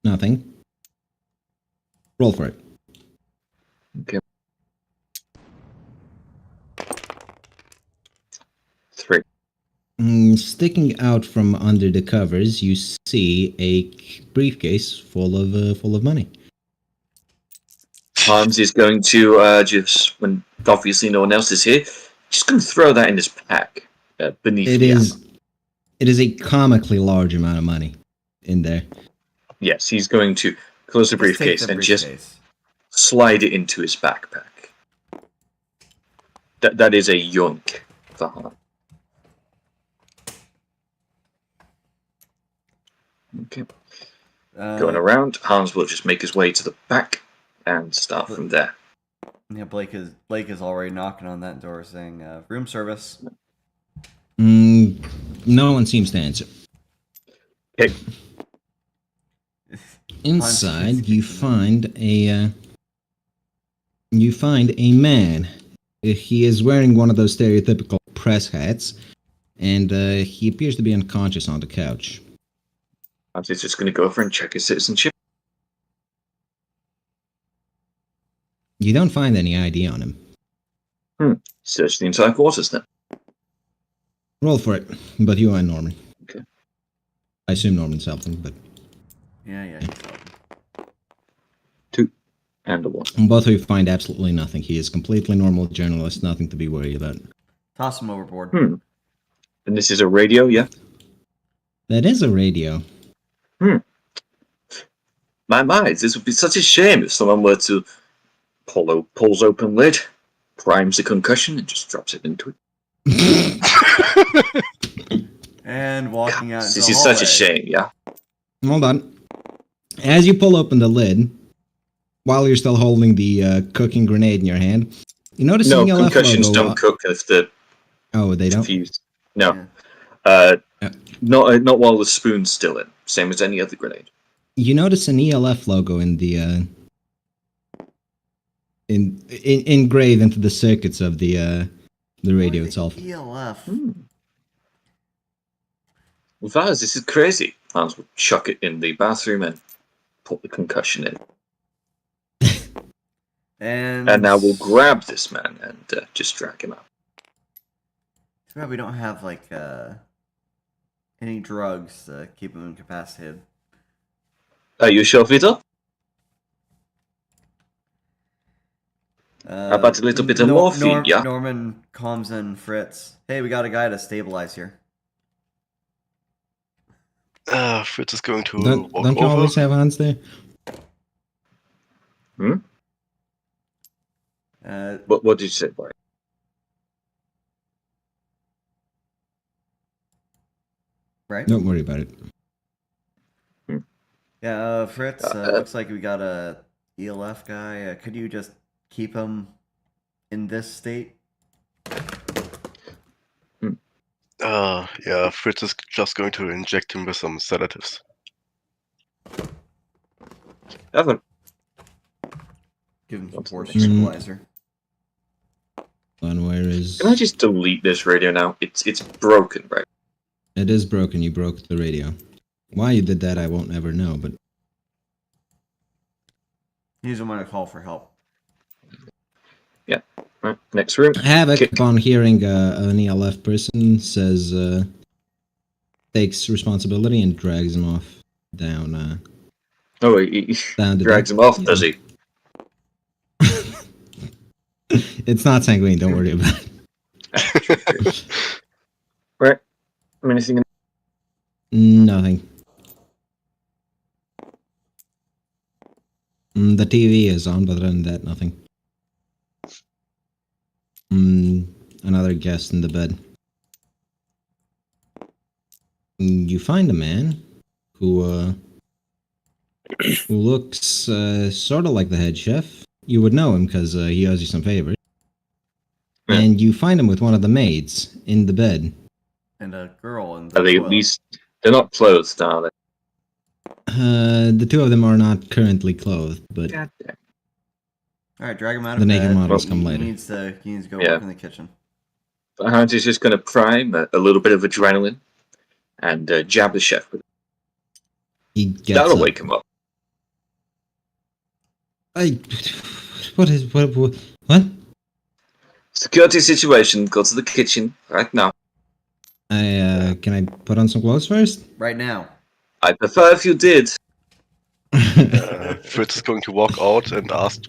Nothing. Roll for it. Okay. 3. Sticking out from under the covers, you see a briefcase full of money. Hans is going to just, when obviously no one else is here, just going to throw that in his pack beneath the ammo. It is a comically large amount of money in there. Yes, he's going to close the Just take briefcase the and just briefcase. slide it into his backpack. That is a yoink for Hans. Okay. Going around, Hans will just make his way to the back and start from there. Yeah, Blake is already knocking on that door saying, room service. No one seems to answer. Okay. Inside, you find a man. He is wearing one of those stereotypical press hats, and he appears to be unconscious on the couch. Hans is just going to go over and check his citizenship. You don't find any ID on him. Search the entire quarters then. Roll for it, both you and Norman. Okay. I assume Norman's helping, but Yeah. 2 and a 1. both of you find absolutely nothing. He is completely normal journalist, nothing to be worried about. Toss him overboard. And this is a radio, yeah? That is a radio. My, this would be such a shame if someone were to pulls open lid. primes the concussion and just drops it into it. And walking out into This the is hallway. such a shame, yeah? Hold on. As you pull open the lid, while you're still holding the cooking grenade in your hand, you notice No, an ELF concussions logo. don't cook if they're Oh, they don't? fused. No. Yeah. Yeah. Not while the spoon's still in. Same as any other grenade. You notice an ELF logo in the engraved into the circuits of the radio itself. ELF. Vaz, this is crazy. Hans would chuck it in the bathroom and put the concussion in. And now we'll grab this man and just drag him out. Too bad we don't have like any drugs to keep him incapacitated. Are you sure, Vito? How about a little bit of morphine, yeah? Norman calms in Fritz. Hey, we got a guy to stabilize here. Fritz is going to Don't walk you over. always have Hans there? What did you say, boy? Right? Don't worry about it. Yeah, Fritz, looks like we got a ELF guy. Could you just keep him in this state? Yeah, Fritz is just going to inject him with some sedatives. Evan. Give him some force Mm. stabilizer. Hold on, where is... Can I just delete this radio now? It's broken, right? It is broken, you broke the radio. Why you did that, I won't ever know, but... He's the one to call for help. Yeah. Right. Next room. Havoc, Kick. upon hearing an ELF person, says, takes responsibility and drags him off down, Oh, he down the drags deck. him off, Yeah. does he? It's not sanguine, don't worry about it. Right. Anything? Nothing. The TV is on, but other than that, nothing. Another guest in the bed. You find a man who looks sort of like the head chef. You would know him because he owes you some favors. Yeah. And you find him with one of the maids in the bed. And a girl in the Are they at least... They're not clothed, are they? The two of them are not currently clothed, but God damn. Alright, drag him out of the bed. naked models He come later. needs to go Yeah. work in the kitchen. Hans is just going to prime a little bit of adrenaline and jab the chef with it. He gets That'll up. wake him up. What? Security situation. Go to the kitchen right now. Can I put on some clothes first? Right now. I prefer if you did. Fritz is going to walk out and ask,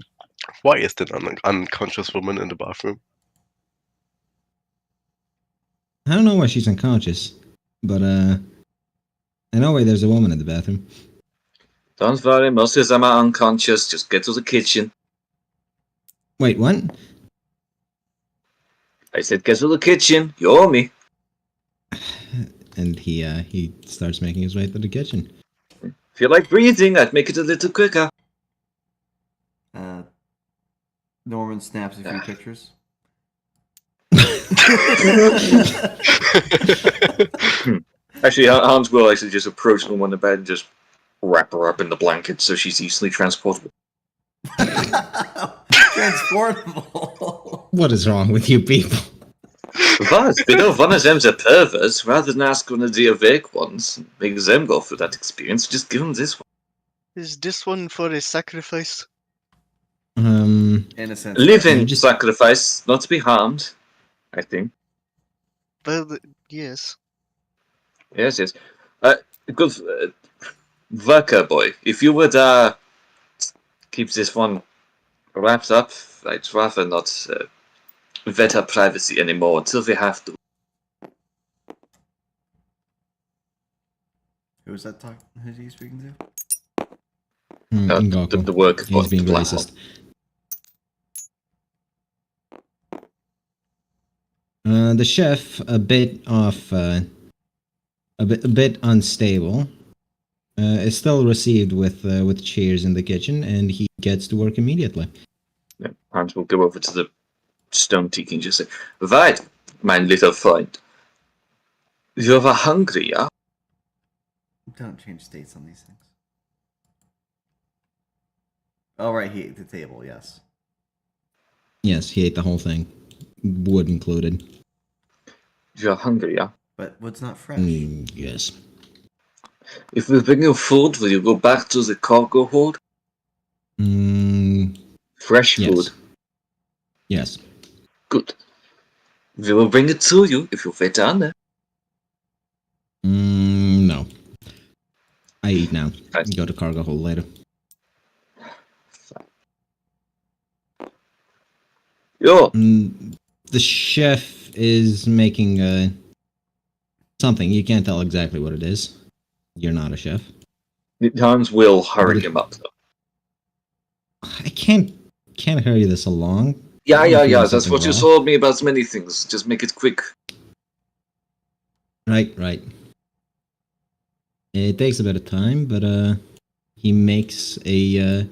why is that unconscious woman in the bathroom? I don't know why she's unconscious, but I know why there's a woman in the bathroom. Don't worry, most of them are unconscious. Just get to the kitchen. Wait, what? I said get to the kitchen. You owe me. And he starts making his way to the kitchen. If you like breathing, I'd make it a little quicker. Norman snaps a few pictures. Actually, Hans will actually just approach the one in the bed and just wrap her up in the blanket so she's easily transportable. Transportable. What is wrong with you people? But we know one of them's a pervert. Rather than ask one of the awake ones and make them go through that experience, just give them this one. Is this one for a sacrifice? Innocent. Living just- sacrifice, not to be harmed, I think. Well, yes. Yes. Good worker boy. If you would keep this one wrapped up, I'd rather not vet our privacy anymore until we have to. Who's that talking? Who's he speaking to? Ngako. The worker boy. He's being the black racist. The chef, a bit off, a bit unstable, is still received with cheers in the kitchen, and he gets to work immediately. Yeah, Hans will go over to the stone tiki and just say, "Right, mein little friend. You're hungry, yeah?" Don't change states on these things. Oh, right, he ate the table, yes. Yes, he ate the whole thing, wood included. You're hungry, yeah? But wood's not fresh. Yes. If we bring you food, will you go back to the cargo hold? Fresh Yes. food. Yes. Good. We will bring it to you if you fit on it. No. I eat now. Right. Go to cargo hold later. Yo, The chef is making something. You can't tell exactly what it is. You're not a chef. Hans will hurry him up, though. I can't hurry this along. Yeah, I'm doing that's something what you raw. told me about many things. Just make it quick. Right. It takes a bit of time, but he makes a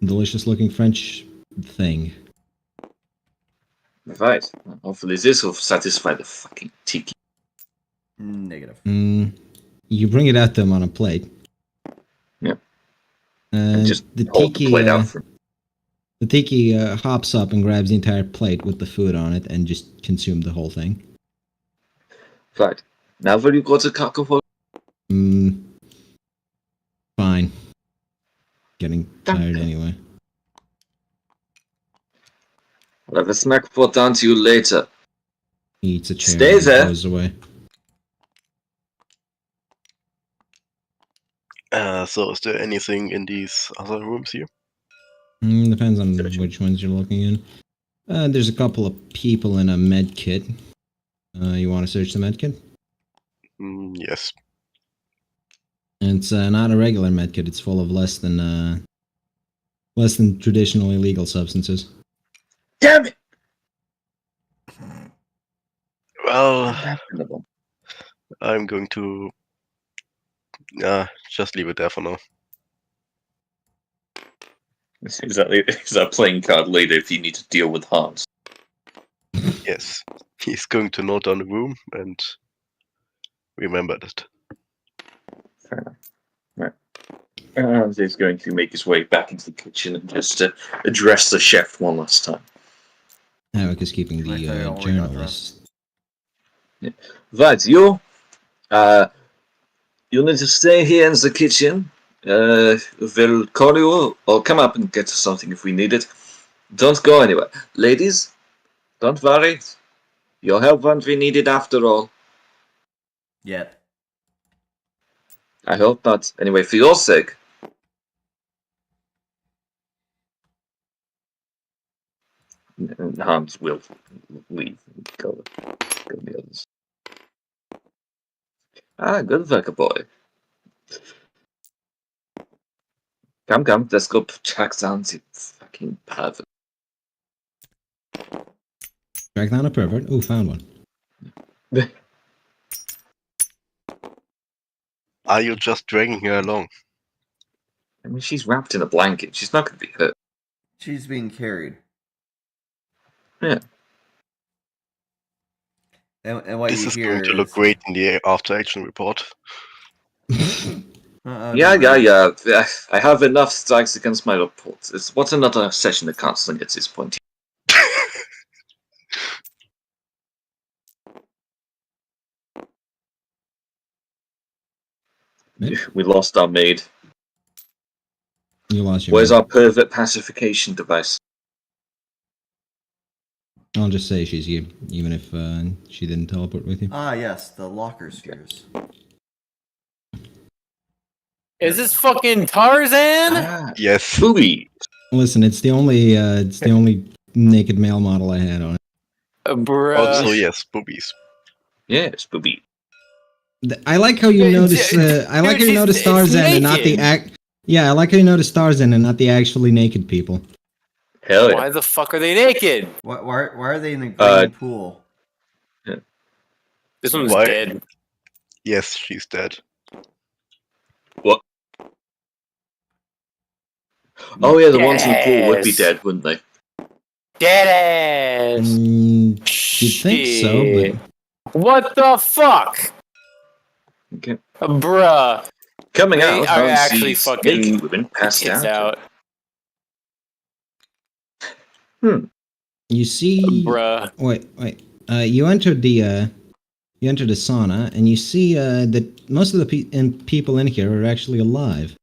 delicious-looking French thing. Right. Hopefully this will satisfy the fucking tiki. Negative. You bring it out to him on a plate. Yeah. And just the hold tiki, the plate out for him. The tiki hops up and grabs the entire plate with the food on it and just consumes the whole thing. Right. Now will you go to cargo hold? Fine. Getting tired anyway. I'll have a snack brought down to you later. He eats a chair Stay and there. goes away. So is there anything in these other rooms here? Depends on which ones you're looking in. There's a couple of people in a med kit. You want to search the med kit? Yes. It's not a regular med kit. It's full of less than traditional illegal substances. Damn it! Well, I'm going to just leave it there for now. Is that playing card later if you need to deal with Hans? Yes. He's going to note down the room and remember that. Fair enough. Right. Hans is going to make his way back into the kitchen and just address the chef one last time. Havoc is keeping the journal list. Yeah. Right, you need to stay here in the kitchen. We'll call you or come up and get something if we need it. Don't go anywhere. Ladies, don't worry. Your help won't be needed after all. Yet. I hope not. Anyway, for your sake. And Hans will leave and go the others. Good work, boy. Come, let's go track down the fucking pervert. Track down a pervert. Ooh, found one. Are you just dragging her along? I mean, she's wrapped in a blanket. She's not going to be hurt. She's being carried. Yeah. And what This you is hear going to look great in the after-action report. Yeah. I have enough strikes against my report. What's another session of counseling at this point? We lost our maid. You lost your Where's maid. our pervert pacification device? I'll just say she's here, even if she didn't teleport with you. Ah, yes, the locker spheres. Is this fucking Tarzan? Yes. Booby. Listen, it's the only naked male model I had on it. Bruh. Also, yes, boobies. Yes, Booby. I like how you notice. I like how you notice Tarzan and not the act. Yeah, I like how you notice Tarzan and not the actually naked people. Hell yeah. Why the fuck are they naked? Why are they in the green pool? This one's Why? dead. Yes, she's dead. What? Oh yeah, the ones in the pool would be Yes. dead, wouldn't they? Dead ass. You'd think so, Shit. but What the fuck? Okay. Bruh. Coming They out, are Hans actually sees fucking naked women passed tits out. out. you see. Bruh. Wait. You entered the sauna, and you see that most of the people in here are actually alive.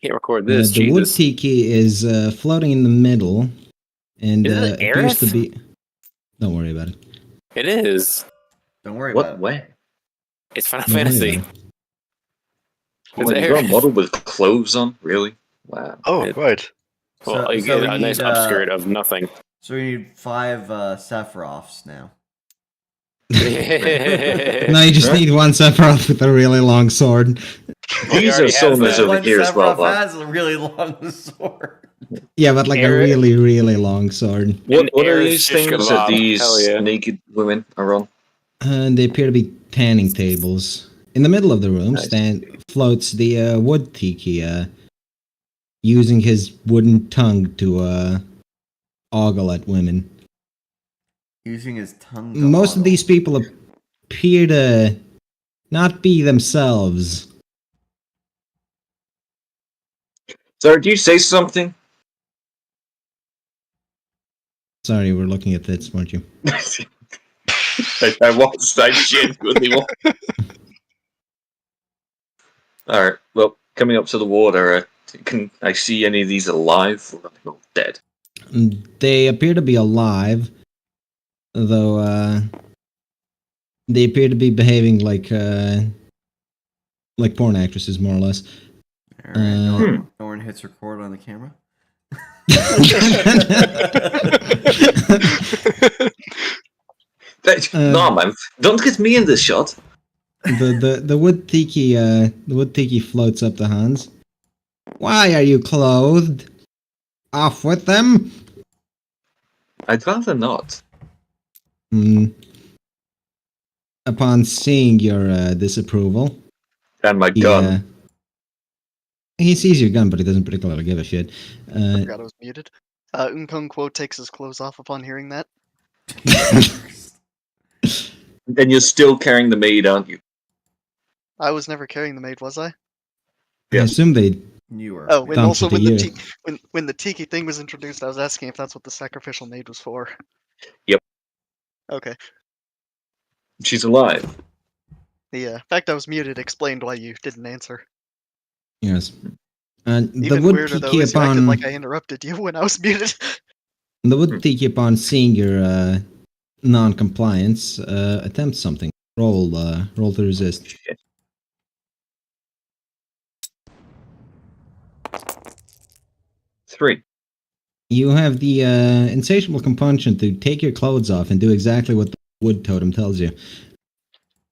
Can't record this. The wood Jesus. tiki is floating in the middle, and Is it appears to Aerith? be. Don't worry about it. It is. Don't worry What about it. way? It's Final Don't worry Fantasy. about it. Oh, It's you got a Aerith. model with clothes on? Really? Wow. Oh, right. Well, you So get we a nice need, upskirt of nothing. So we need 5 Sephiroths now. No, you just Right. need one Sephiroth with a really long sword. These are already has saunas that. over One here as well, Sephiroth but has a really long sword. Yeah, but like a Aerith- really, really long sword. what are Aerith these shish things that kebab. these Hell yeah. naked women are on? And they appear to be tanning tables. In the middle of the room Nice. floats the wood tiki, using his wooden tongue to ogle at women. Using his tongue. to Most of ogle. these people appear to not be themselves. Sir, do you say something? Sorry, we're looking at this, weren't you? I was. I genuinely was. Alright, well, coming up to the water, can I see any of these alive or are they all dead? They appear to be alive, though they appear to be behaving like porn actresses, more or less. Alright, Norn hits record on the camera. No, man, don't get me in this shot. The wood tiki floats up to Hans. Why are you clothed? Off with them. I'd rather not. Upon seeing your disapproval, And my he, gun. he sees your gun, but he doesn't particularly give a shit. I forgot I was muted. Unkong Quo takes his clothes off upon hearing that. And you're still carrying the maid, aren't you? I was never carrying the maid, was I? I Yes. assume they. You were. Oh, and Dumped also it to when you. when the tiki thing was introduced, I was asking if that's what the sacrificial maid was for. Yep. Okay. She's alive. The fact I was muted explained why you didn't answer. Yes. The Even wood weirder though tiki is you acted upon like I interrupted you when I was muted. the wood tiki upon seeing your non-compliance attempts something. Roll to resist. Shit. Three. You have the insatiable compunction to take your clothes off and do exactly what the wood totem tells you.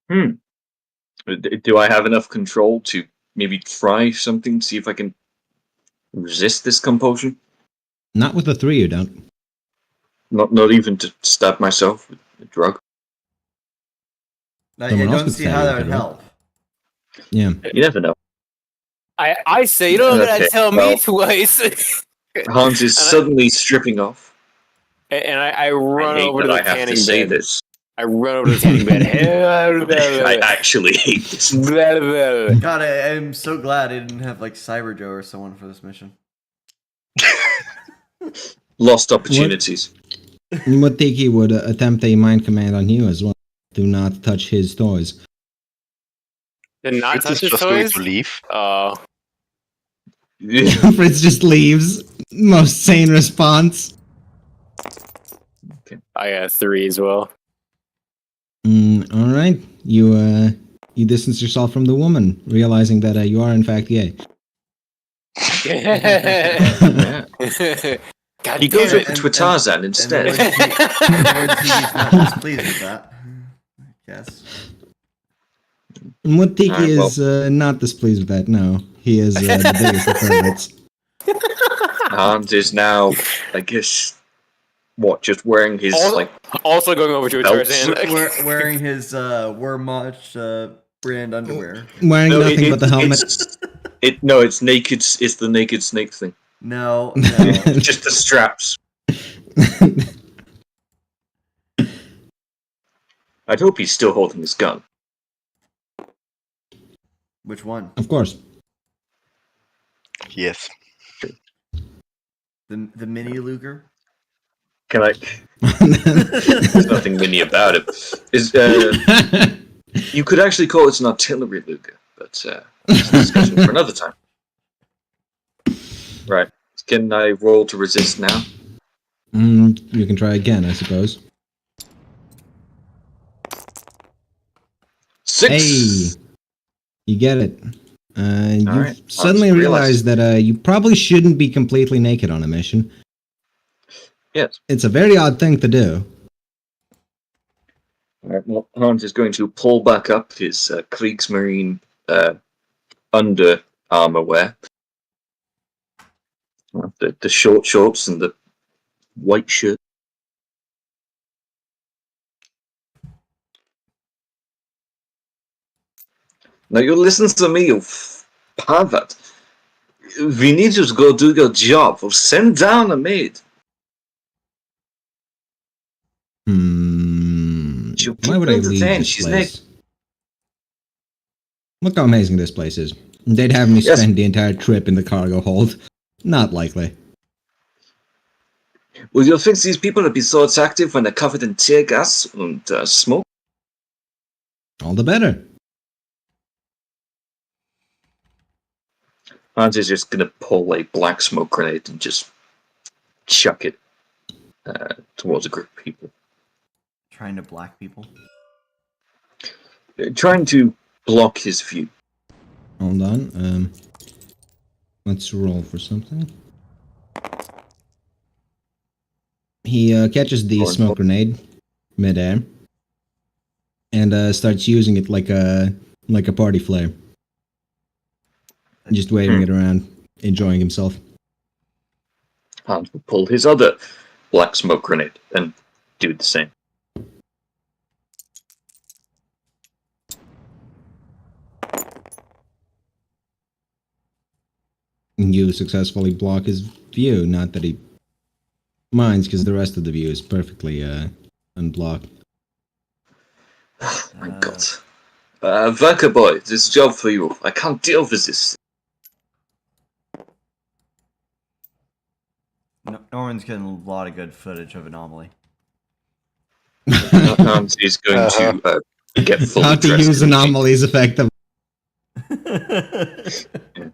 Do I have enough control to maybe try something, see if I can resist this compulsion? Not with the 3, you don't. Not even to stab myself with a drug? I Someone else don't could see stab how you that with would it, right? help. Yeah. You never know. I say you don't gotta Okay, tell me well- twice. Hans is suddenly stripping off. And I run I hate over to that the I have to tanning say bed. this. I run over to the tanning bed. I actually hate this. Blah, blah, blah. God, I'm so glad I didn't have like Cyber Joe or someone for this mission. Lost opportunities. Wood tiki would attempt a mind command on you as well. Do not touch his toys. Did not Fritz touch is his just going toys? to leave. Fritz just leaves. Most sane response. I got 3 as well. All right. You distance yourself from the woman, realizing that you are in fact gay. Yeah. God He goes damn over it. to Tarzan And instead. Lord Tiki's not displeased with that. I guess. Wood tiki Alright, well. is not displeased with that. No, he is the biggest of perverts. Hans is now, I guess, What? Just wearing his Also, also going over to a belts. Tarzan. Wearing his Wehrmacht brand underwear. Wearing No, nothing but the helmet. It's naked. It's the naked snake thing. No. Just the straps. I'd hope he's still holding his gun. Which one? Of course. Yes. The mini Luger? Can I? There's nothing mini about it. You could actually call it an artillery Luger, but it's a discussion for another time. Right. Can I roll to resist now? You can try again, I suppose. 6! Hey, you get it. You Alright, suddenly I'll just realize that you probably shouldn't be completely naked on a mission. Yes. It's a very odd thing to do. Alright, well, Hans is going to pull back up his Kriegsmarine under armor wear. The short shorts and the white shirt. Now you listen to me, you pervert. We need you to go do your job. Or send down a maid. Why would I leave this place? Look how amazing this place is. They'd have me Yes. spend the entire trip in the cargo hold. Not likely. Well, you'll think these people would be so attractive when they're covered in tear gas and smoke. All the better. Hans is just going to pull a black smoke grenade and just chuck it towards a group of people. Trying to black people? Trying to block his view. Hold on. Let's roll for something. He catches the smoke grenade midair and starts using it like a party flare. Just waving it around, enjoying himself. Hans will pull his other black smoke grenade and do the same. You successfully block his view, not that he minds, because the rest of the view is perfectly unblocked. My God. Verka boy, this job for you. I can't deal with this. Norman's getting a lot of good footage of Anomaly. Hans is going to get fully How to dressed use in anomalies effectively.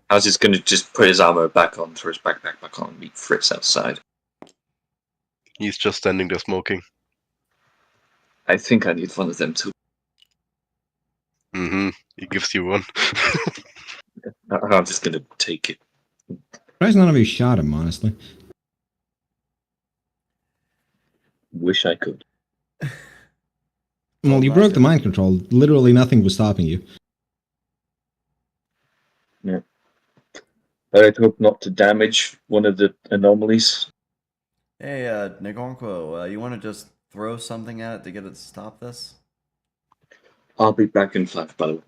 Hans is going to just put his armor back on, throw his backpack back on, and meet Fritz outside. He's just standing there smoking. I think I need one of them too. He gives you one. I'm just going to take it. Surprised none of you shot him, honestly. Wish I could. Well, you broke the mind control. Literally nothing was stopping you. Yeah. I'd hope not to damage one of the anomalies. Hey, Nagonko, you want to just throw something at it to get it to stop this? I'll be back in 5, by the way.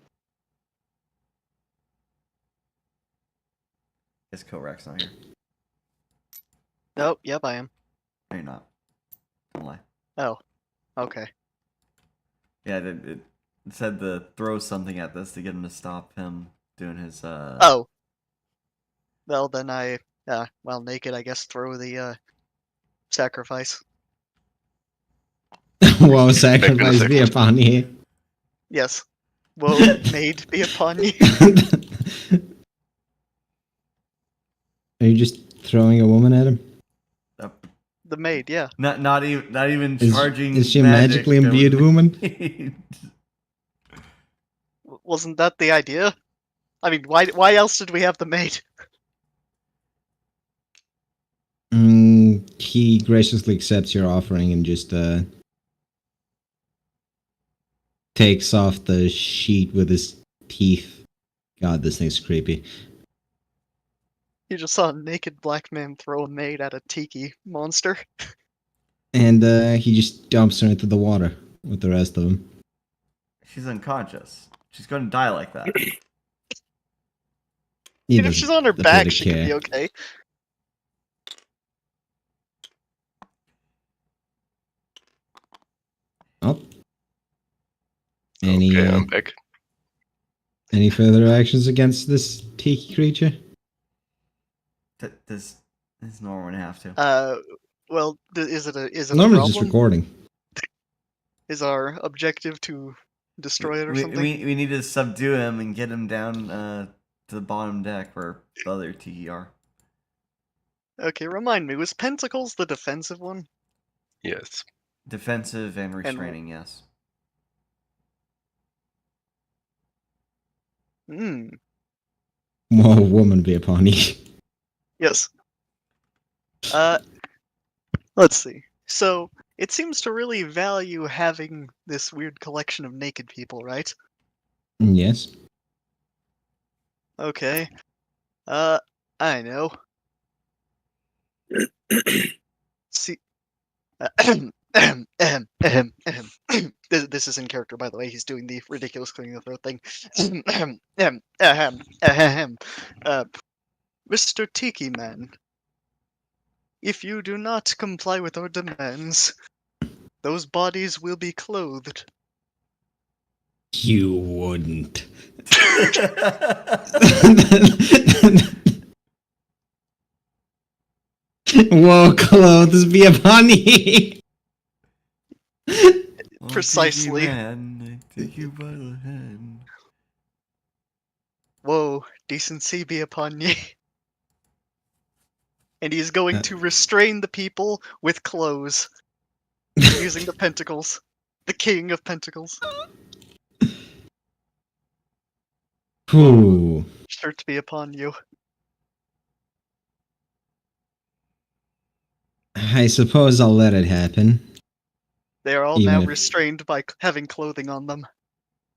Guess Korak's not here. Oh, yep, I am. No, you're not. Don't lie. Oh, okay. Yeah, it said to throw something at this to get him to stop him doing his, Oh. Well, then while naked, I guess throw the, sacrifice. Woe, sacrifice be upon you. Yes. Woe made be upon you. Are you just throwing a woman at him? The maid, yeah. Not even charging. Is she a magic magically imbued woman? Wasn't that the idea? I mean, why else did we have the maid? He graciously accepts your offering and just takes off the sheet with his teeth. God, this thing's creepy. You just saw a naked black man throw a maid at a tiki monster. And he just dumps her into the water with the rest of them. She's unconscious. She's going to die like that. He And if she's on her doesn't appear back, to she could care. be okay. Oh. Any Okay, I'm back. any further actions against this tiki creature? Does Norman have to? Well, is it a Norman's just problem? recording. Is our objective to destroy it or something? We need to subdue him and get him down to the bottom deck where the other Tiki are. Okay, remind me, was Pentacles the defensive one? Yes. Defensive and restraining, yes. Hmm. Whoa, woman be upon you. Yes. Let's see. So, it seems to really value having this weird collection of naked people, right? Yes. Okay. I know. See. This is in character, by the way. He's doing the ridiculous clearing the throat thing. Mr. Tiki Man, if you do not comply with our demands, those bodies will be clothed. You wouldn't. Whoa, clothes be upon ye. Precisely. Take you by the hand. Whoa, decency be upon ye. And he is going to restrain the people with clothes, using the pentacles. The king of pentacles. Ooh. Shirt be upon you. I suppose I'll let it happen. They are all Even now if- restrained by having clothing on them.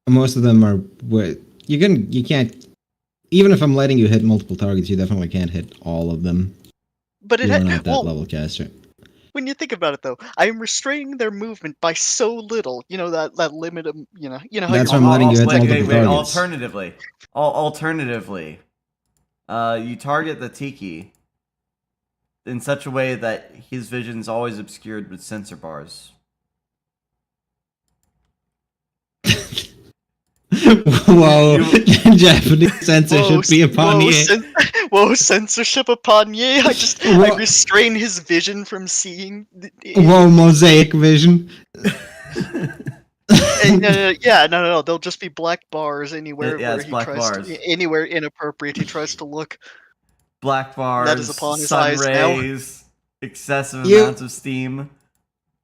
Most of them are. You can't. Even if I'm letting you hit multiple targets, you definitely can't hit all of them. But it You're not that well, level caster. when you think about it, though, I am restraining their movement by so little. You know that limit of you know how That's you're why I'm letting you hit wait, multiple targets. Alternatively, you target the Tiki in such a way that his vision is always obscured with sensor bars. Whoa, Japanese censorship be upon you. Whoa, censorship upon ye! I restrain his vision from seeing. Whoa, mosaic vision. No. They'll just be black bars anywhere Yeah, where it's he black tries bars. to, anywhere inappropriate he tries to look. Black bars, That is upon his sun eyes now. rays, excessive amounts of steam.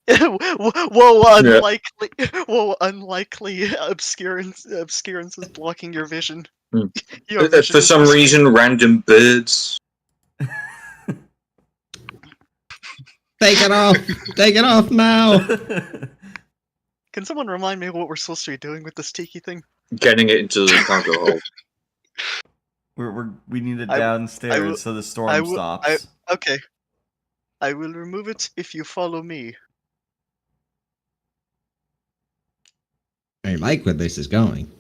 Whoa, unlikely! Whoa, unlikely obscurances blocking your vision. Hmm. Your vision For is some restricted. reason, random birds. Take it off! Take it off now! Can someone remind me what we're supposed to be doing with this tiki thing? Getting it into the cargo hold. We need it I downstairs will- so the storm stops. Okay. I will remove it if you follow me. I like where this is going.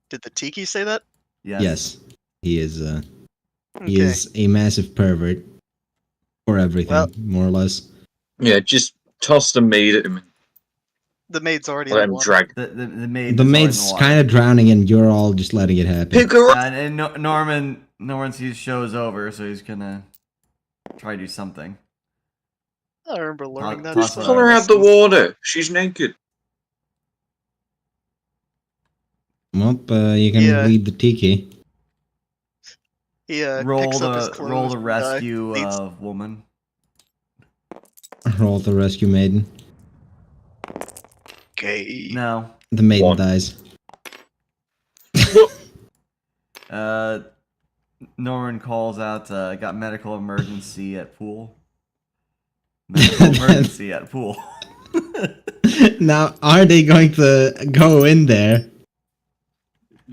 Did the tiki say that? Yes. He is Okay. he is a massive pervert for everything, Well- more or less. Yeah, just toss the maid at him. The maid's already Let in the him water. drag. The maid. The maid's kind of drowning and you're all just letting it happen. Pick her up! And Norman sees show's over, so he's gonna try to do something. I remember learning that. Toss from it Pull her out of the lessons. water. She's naked. Well, you can Yeah. lead the tiki. He Roll picks up his clothes. the and, rescue leads- woman. Roll the rescue maiden. Okay. No. The maiden One. dies. Norman calls out. Got medical emergency at pool. Medical emergency at pool. Now, are they going to go in there?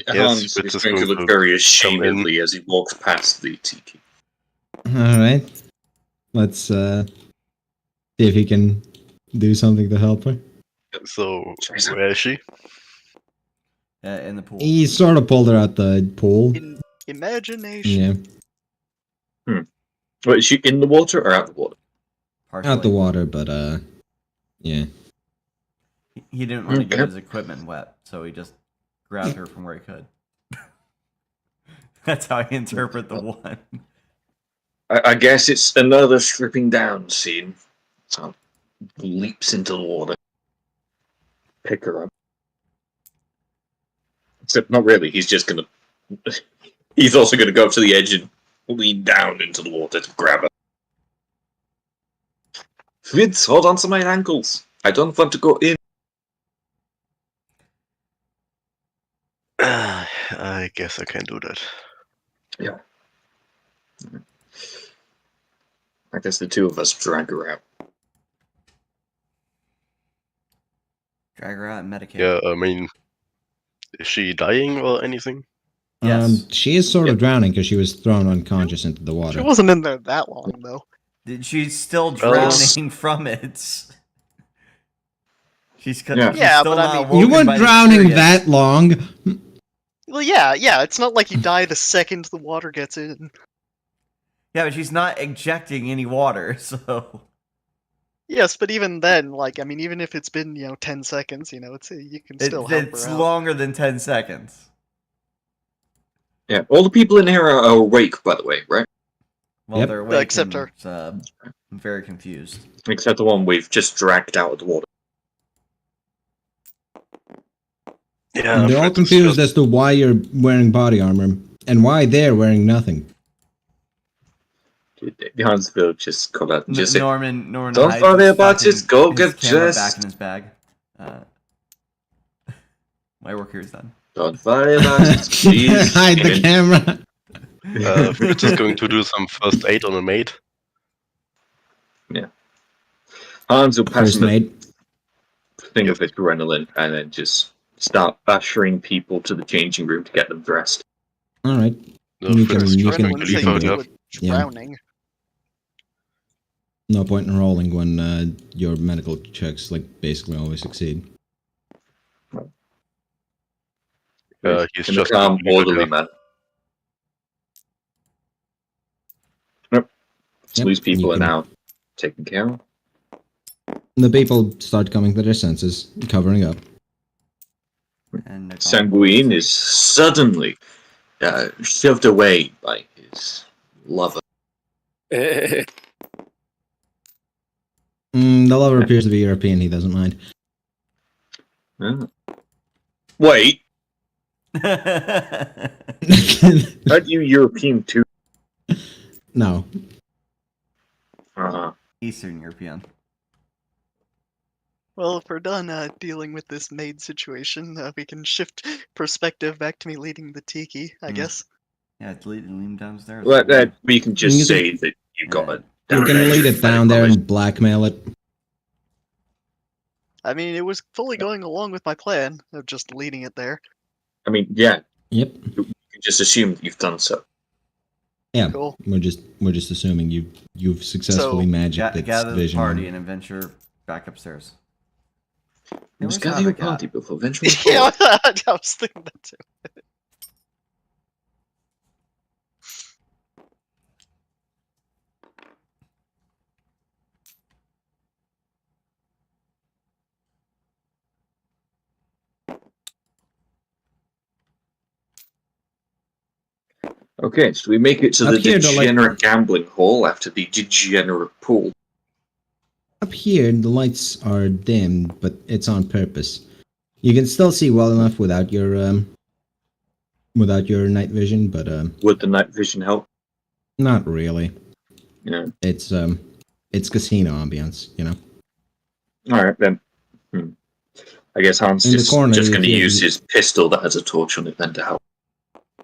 Hans but is it's going to going look to very come in. ashamedly as he walks past the tiki. Alright. Let's see if he can do something to help her. So, where is she? In the pool. He sort of pulled her out the pool. In imagination. Yeah, Wait, is she in the water or out the water? Partially. out the water, but yeah. He didn't want to get Okay. his equipment wet, so he just grabbed her from where he could. That's how I interpret the one. I guess it's another stripping down scene. So leaps into the water. Pick her up. Except not really, he's just gonna he's also gonna go up to the edge and lean down into the water to grab her. Fritz, hold on to my ankles. I don't want to go in. I guess I can do that. Yeah. I guess the two of us drag her out. Drag her out and medicate. Yeah, I mean, is she dying or anything? Yes. She is sort of drowning because she was thrown unconscious into the She water. wasn't in there that long, though. She's still Well, drowning from it. She's, Yeah. she's Yeah, still but I not mean- woken You weren't by the drowning experience. that long. Well, yeah. It's not like you die the second the water gets in. Yeah, but she's not ejecting any water, so... Yes, but even then, like, I mean, even if it's been 10 seconds, it's you can still help It's her out. longer than 10 seconds. Yeah, all the people in here are awake, by the way, right? Well, Yep. they're awake Except and, her. I'm very confused. Except the one we've just dragged out of the water. Yeah, They're all Fritz is confused just- as to why you're wearing body armor and why they're wearing nothing. Hansville just called out and just said, Norman "Don't hides worry his about it, fucking- go his get camera dressed." back in his bag. My work here is done. "Don't worry about it, please." Hide the camera. Fritz is going to do some first aid on a maid. Hans will pass First him a mate. thing of adrenaline and then just start ushering people to the changing room to get them dressed. All right. No, You Fritz can- is you just can- going to Adrenaline's leave how her you there. deal with Yeah. drowning. No point in rolling when your medical checks basically always succeed. He's In a just calm, going to leave her orderly there. manner. Yep. So Yep, these people you are can- now taken care of. The people start coming to their senses, covering up. And Sanguine is suddenly shoved away by his lover. The lover appears to be European. He doesn't mind. Wait, aren't you European too? No. Eastern European. Well, if we're done dealing with this maid situation, we can shift perspective back to me leading the tiki, I Mm. guess. Yeah, lead him downstairs. Well, we can just You say that you got it. You can lead it down there and blackmail it. I mean, it was fully going along with my plan of just leading it there. I mean, yeah, Yep. you can just assume that you've done so. Yeah. Cool. We're just assuming you've successfully So- magicked its Gather the vision. party and adventure back upstairs. Hey, Let's where's gather your Havoc at? party before venturing Yeah, forward. I was thinking that too. Okay, so we make it to Up the here, the, degenerate gambling hall after the degenerate pool. Up here, the lights are dimmed, but it's on purpose. You can still see well enough without your night vision, but Would the night vision help? not really. Yeah. It's casino ambience, you know. All right then. I guess Hans In the corner, just you going to can- use his pistol that has a torch on it then to help.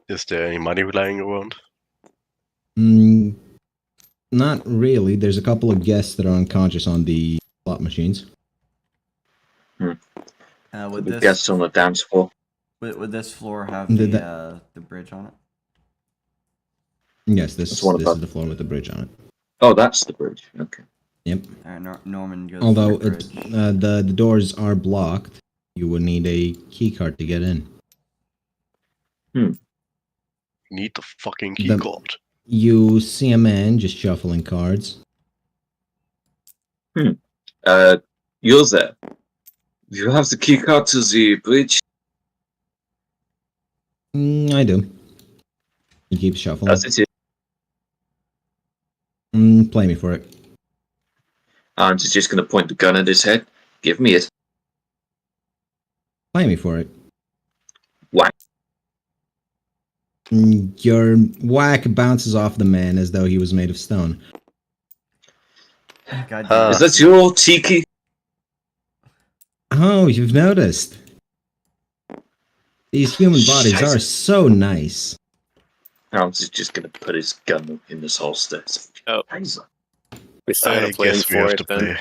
Is there any money lying around? Not really. There's a couple of guests that are unconscious on the slot machines. Would The this guests on the dance floor. would this floor have Did the bridge on it? Yes, That's this one is above. the floor with the bridge on it. Oh, that's the bridge. Okay. Yep. Norman goes. Although for the it's, bridge. the doors are blocked, you would need a key card to get in. Need the fucking The- keycard. You see a man just shuffling cards. You're there. You have the key card to the bridge. I do. He keeps shuffling. That's it. Play me for it. And he's just going to point the gun at his head. Give me it. Play me for it. Whack. Your whack bounces off the man as though he was made of stone. God damn. Is that your tiki? Oh, you've noticed. These human bodies Shit. are so nice. Hans is just going to put his gun in his holster. Oh. Taser. We still I gotta play him guess we for have it to then. play.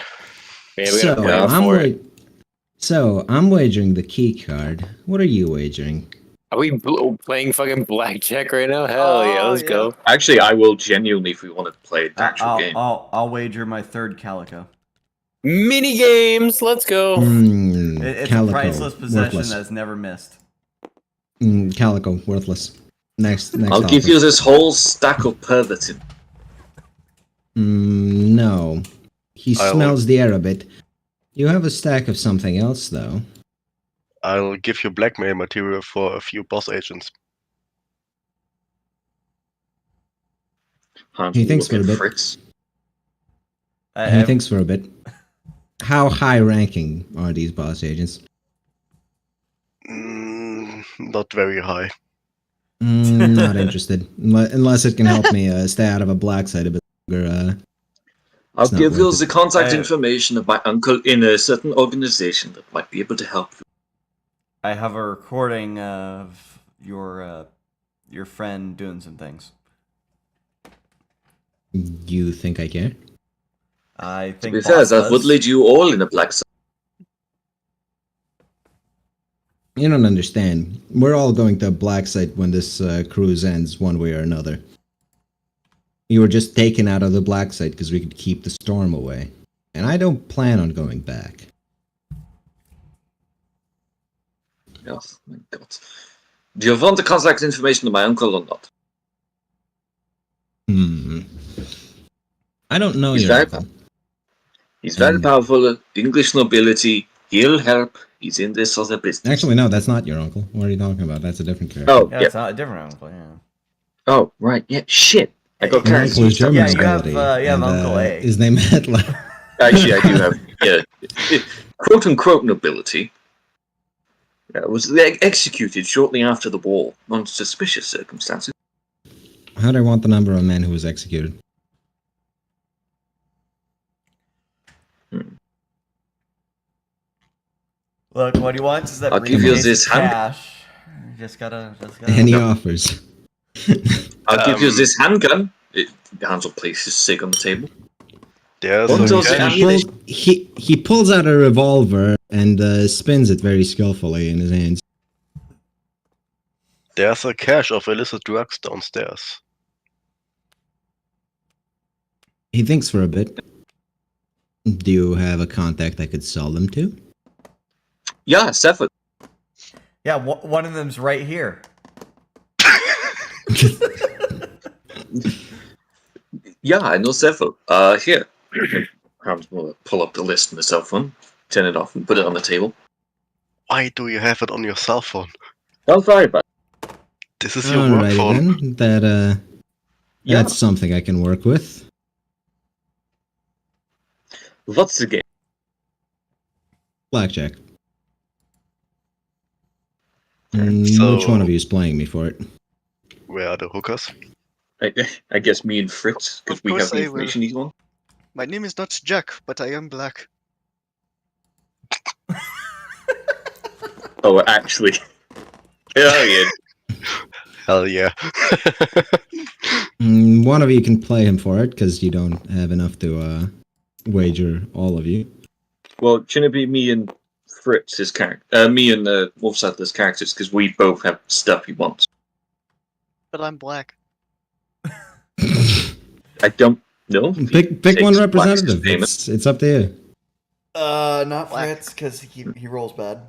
Yeah, we gotta play him I'm for it. I'm wagering the key card. What are you wagering? Are we playing fucking blackjack right now? Hell yeah, Oh, let's yeah. go. Actually, I will genuinely if we want to play the actual I'll, game. I'll wager my third calico. Mini games, let's go. It's Calico, a priceless possession worthless. that's never missed. Calico, worthless. Next I'll give topic. you this whole stack of pervertin. No. He I'll- smells the air a bit. You have a stack of something else, though. I'll give you blackmail material for a few boss agents. Hans He will thinks look for a at bit. Fritz. He thinks for a bit. How high ranking are these boss agents? Not very high. Not interested. Unless it can help me stay out of a black site a bit longer. I'll It's not give you worth the contact I- information of my uncle in a certain organization that might be able to help you. I have a recording of your friend doing some things. You think I care? I To think be fair, Boss that would does. lead you all in a black site. You don't understand. We're all going to a black site when this cruise ends, one way or another. You were just taken out of the black site because we could keep the storm away. And I don't plan on going back. Oh my god. Do you want the contact information of my uncle or not? I don't know He's your very uncle. He's very And- powerful, English nobility. He'll help. He's in this other business. Actually, no, that's not your uncle. What are you talking about? That's a different character. Oh, Yeah, yeah. it's not a different uncle. Yeah. Oh, right. Yeah, shit. I got Your carried uncle is away. German Yeah, you have, nobility. you have and, Uncle A. His name Hitler. Actually, I do have, yeah, quote-unquote nobility. Was executed shortly after the war on suspicious circumstances. How do I want the number of men who was executed? Look, what he wants is that I'll give you briefcase this of hand. cash. You just gotta. And he offers. I'll give you this handgun. Hans will place his cig on the table. There's One a of those cache. ammunition. He pulls out a revolver and spins it very skillfully in his hands. There's a cache of illicit drugs downstairs. He thinks for a bit. Do you have a contact I could sell them to? Yeah, Seven. Yeah, one of them's right here. Yeah, I know several. Here. Hans will pull up the list on the cell phone, turn it off, and put it on the table. Why do you have it on your cell phone? Don't worry about it. This is your work Alrighty phone. then. Yeah. That's something I can work with. What's the game? Blackjack. So- Which one of you is playing me for it? Where are the hookers? I guess me and Fritz, because Of we have course the I will. information he's on. My name is not Jack, but I am black. Oh, actually. Oh, yeah. Hell yeah. One of you can play him for it because you don't have enough to wager all of you. Well, shouldn't it be me and Fritz, his character? Me and Wolf Saddler's characters, because we both have stuff he wants. But I'm black. I don't No. Pick Takes one Black's representative. payment. It's up to you. Not Black. Fritz, because he rolls bad.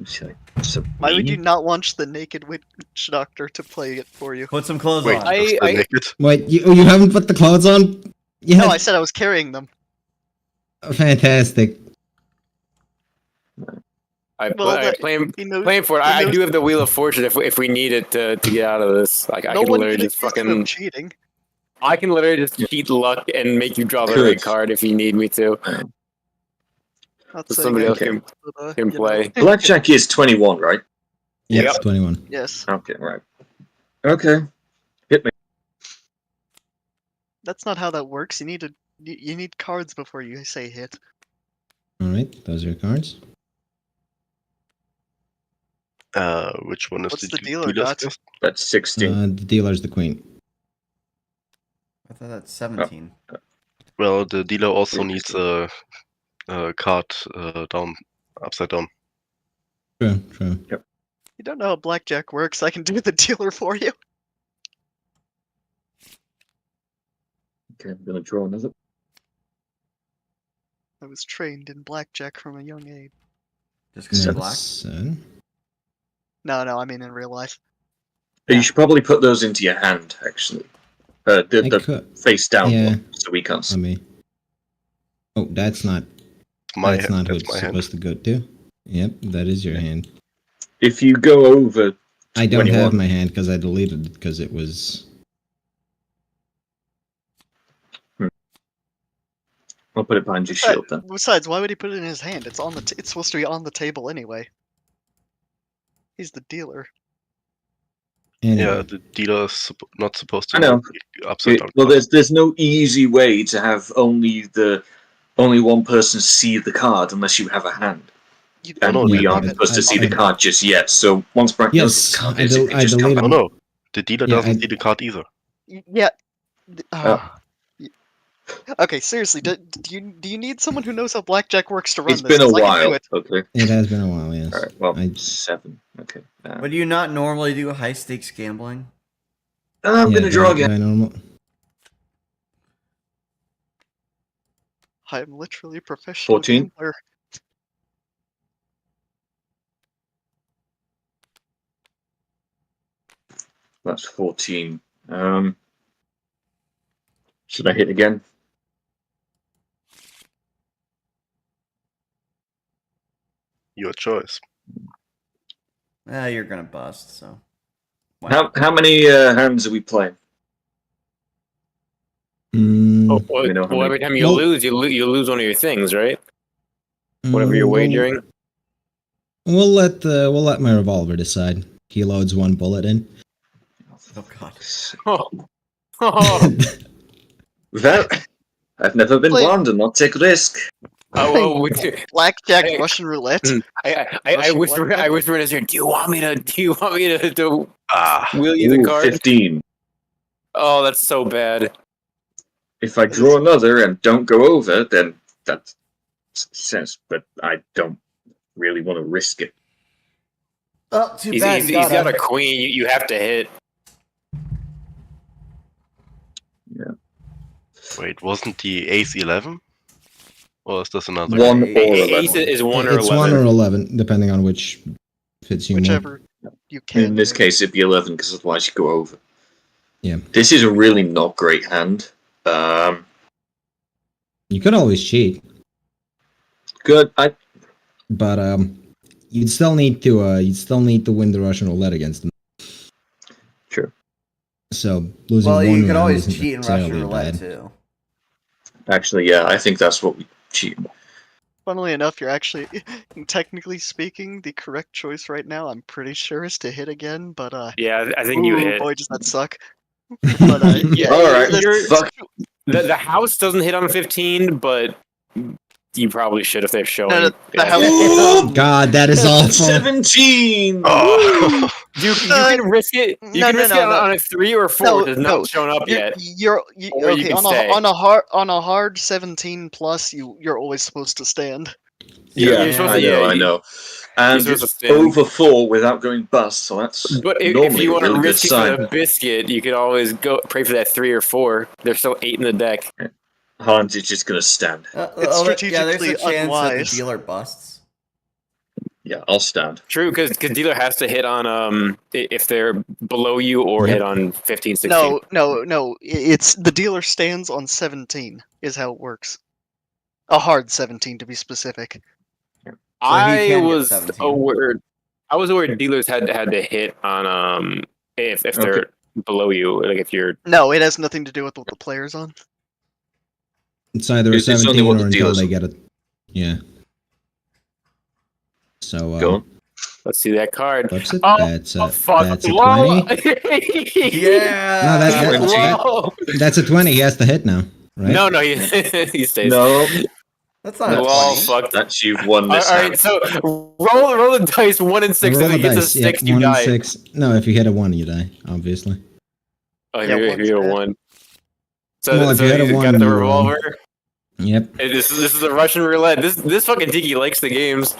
So Why would me? you not want the naked witch doctor to play it for you? Put some clothes Wait, on. just the naked? Wait, you haven't put the clothes on? Yeah. No, I said I was carrying them. Fantastic. Playing He knows, for it. he I knows do have the Wheel of Fortune if we need it to get out of this. Like I no can one literally can just accuse him of fucking. cheating. I can literally just cheat luck and make you draw the Could. right card if you need me to. Not So saying somebody I else can't, can but, can you know. play. Blackjack is 21, right? Yes, Yep. 21. Yes, Okay, right. Okay. Hit me. that's not how that works. You need cards before you say hit. Alright, those are your cards. Which one is What's the the dealer dealer's got? guess? That's 16. The dealer's the queen. I thought that's 17. Well, the dealer also Interesting. needs a card down, upside down. True. You don't know how blackjack works. I can do the dealer for you. Okay, I'm gonna draw another. I was trained in blackjack from a young age. Just because you're black. Son. No, I mean in real life. You should probably put those into your hand, actually. The could. face down Yeah. one, so we can't Let see. me. Oh, that's not That's not who that's it's my hand. supposed to go to. Yep, that is your hand. If you go over I don't 21. have my hand because I deleted it because it was. I'll put it behind your shield then. Besides, why would he put it in his hand? It's on the. It's supposed to be on the table anyway. He's the dealer. Anyway. Yeah, the dealer's not supposed to I know. be upside down. Well, there's no easy way to have only one person see the card unless you have a hand. You, And no, we yeah, aren't supposed to see the I- card just yet. So once Frank knows Yes, what the card I is, del- it can I just come deleted- back. No, the dealer Yeah, doesn't I- see the card either. yeah. Oh. Okay, seriously, do you need someone who knows how blackjack works to run It's this? been a 'Cause I can do while. it. Okay. It has been a while, yes. All right. Well, I- 7. Okay. But do you not normally do high stakes gambling? I'm yeah, gonna draw again. by normal. I'm literally a professional 14. gambler. That's 14. Should I hit again? Your choice. You're gonna bust. So. Why How many hands are we playing? Oh, We know how well, many- every time you Well- lose, you lose one of your things, right? Whatever you're wagering. We'll let my revolver decide. He loads one bullet in. Oh god. Oh. Oh. That I've never been Play- blonde and not take risk. Oh, well, Blackjack, Hey. Russian roulette. I whisper in his ear. Do you want me to wheel you the Ooh, card? 15. Oh, that's so bad. If I draw another and don't go over, then that's success. But I don't really want to risk it. Oh, too He's bad. got a queen. You have to hit. Wait, wasn't the ace 11? Or is this another? One Hey, or Ace 11. is 1 or It's 11. 1 or 11, depending on which fits you more. Whichever you can. In this do. case, it'd be 11 because otherwise you go over. Yeah. This is a really not great hand. You could always cheat, Good. but you'd still need to win the Russian roulette against them. Sure. So losing Well, one you round could always isn't cheat in Russian necessarily roulette bad. too. Actually, yeah, I think that's what we cheat. Funnily enough, you're actually, technically speaking, the correct choice right now. I'm pretty sure is to hit again, but Yeah, I think you ooh, hit. boy, does that suck. But yeah, All right, there's- fuck. The house doesn't hit on 15, but you probably should if they're showing. No, the house- Ooh, God, that is awful. 17. Oh. You can risk it. You no, can risk no, it no. on a 3 or 4. No, It's not no. shown up yet. You're Or you okay can on stay. a hard 17 plus. You're always supposed to stand. Yeah, You're supposed I to- know, yeah, I know. And supposed to it's stand. over 4 without going bust, so that's But if normally you a want to really good risk it for sign. the biscuit, you could always go pray for that 3 or 4. There's still 8 in the deck. Hans is just going to stand. Yeah, there's strategically a chance that the unwise. dealer busts. Yeah, I'll stand. True, because dealer has to hit on if they're below you or Yep. hit on 15, 16. No. It's the dealer stands on 17 is how it works. A hard 17 to be specific. So he I can get was 17. aware dealers had to hit on if they're below you, like if you're. No, it has nothing to do with what the player's on. It's either a It's only 17 what or the until dealers they are. get it. Yeah. So, Go on. Let's see that card. whoops it. Oh, That's a fuck! 20. Yeah. That's a 20. He has to hit now, right? No, he stays. No, That's not a Well, 20. fuck. that's you've won All this right, hand. so roll the dice 1 and 6. Roll If the it gets a dice. 6, Yep, you 1 and die. 6. No, if you hit a 1, you die, obviously. Oh, Yeah, if one's you're bad. 1. So, Well, if so you had a he's 1, got the you're revolver. Yep. Hey, this is a Russian roulette. This fucking Tiki likes the games.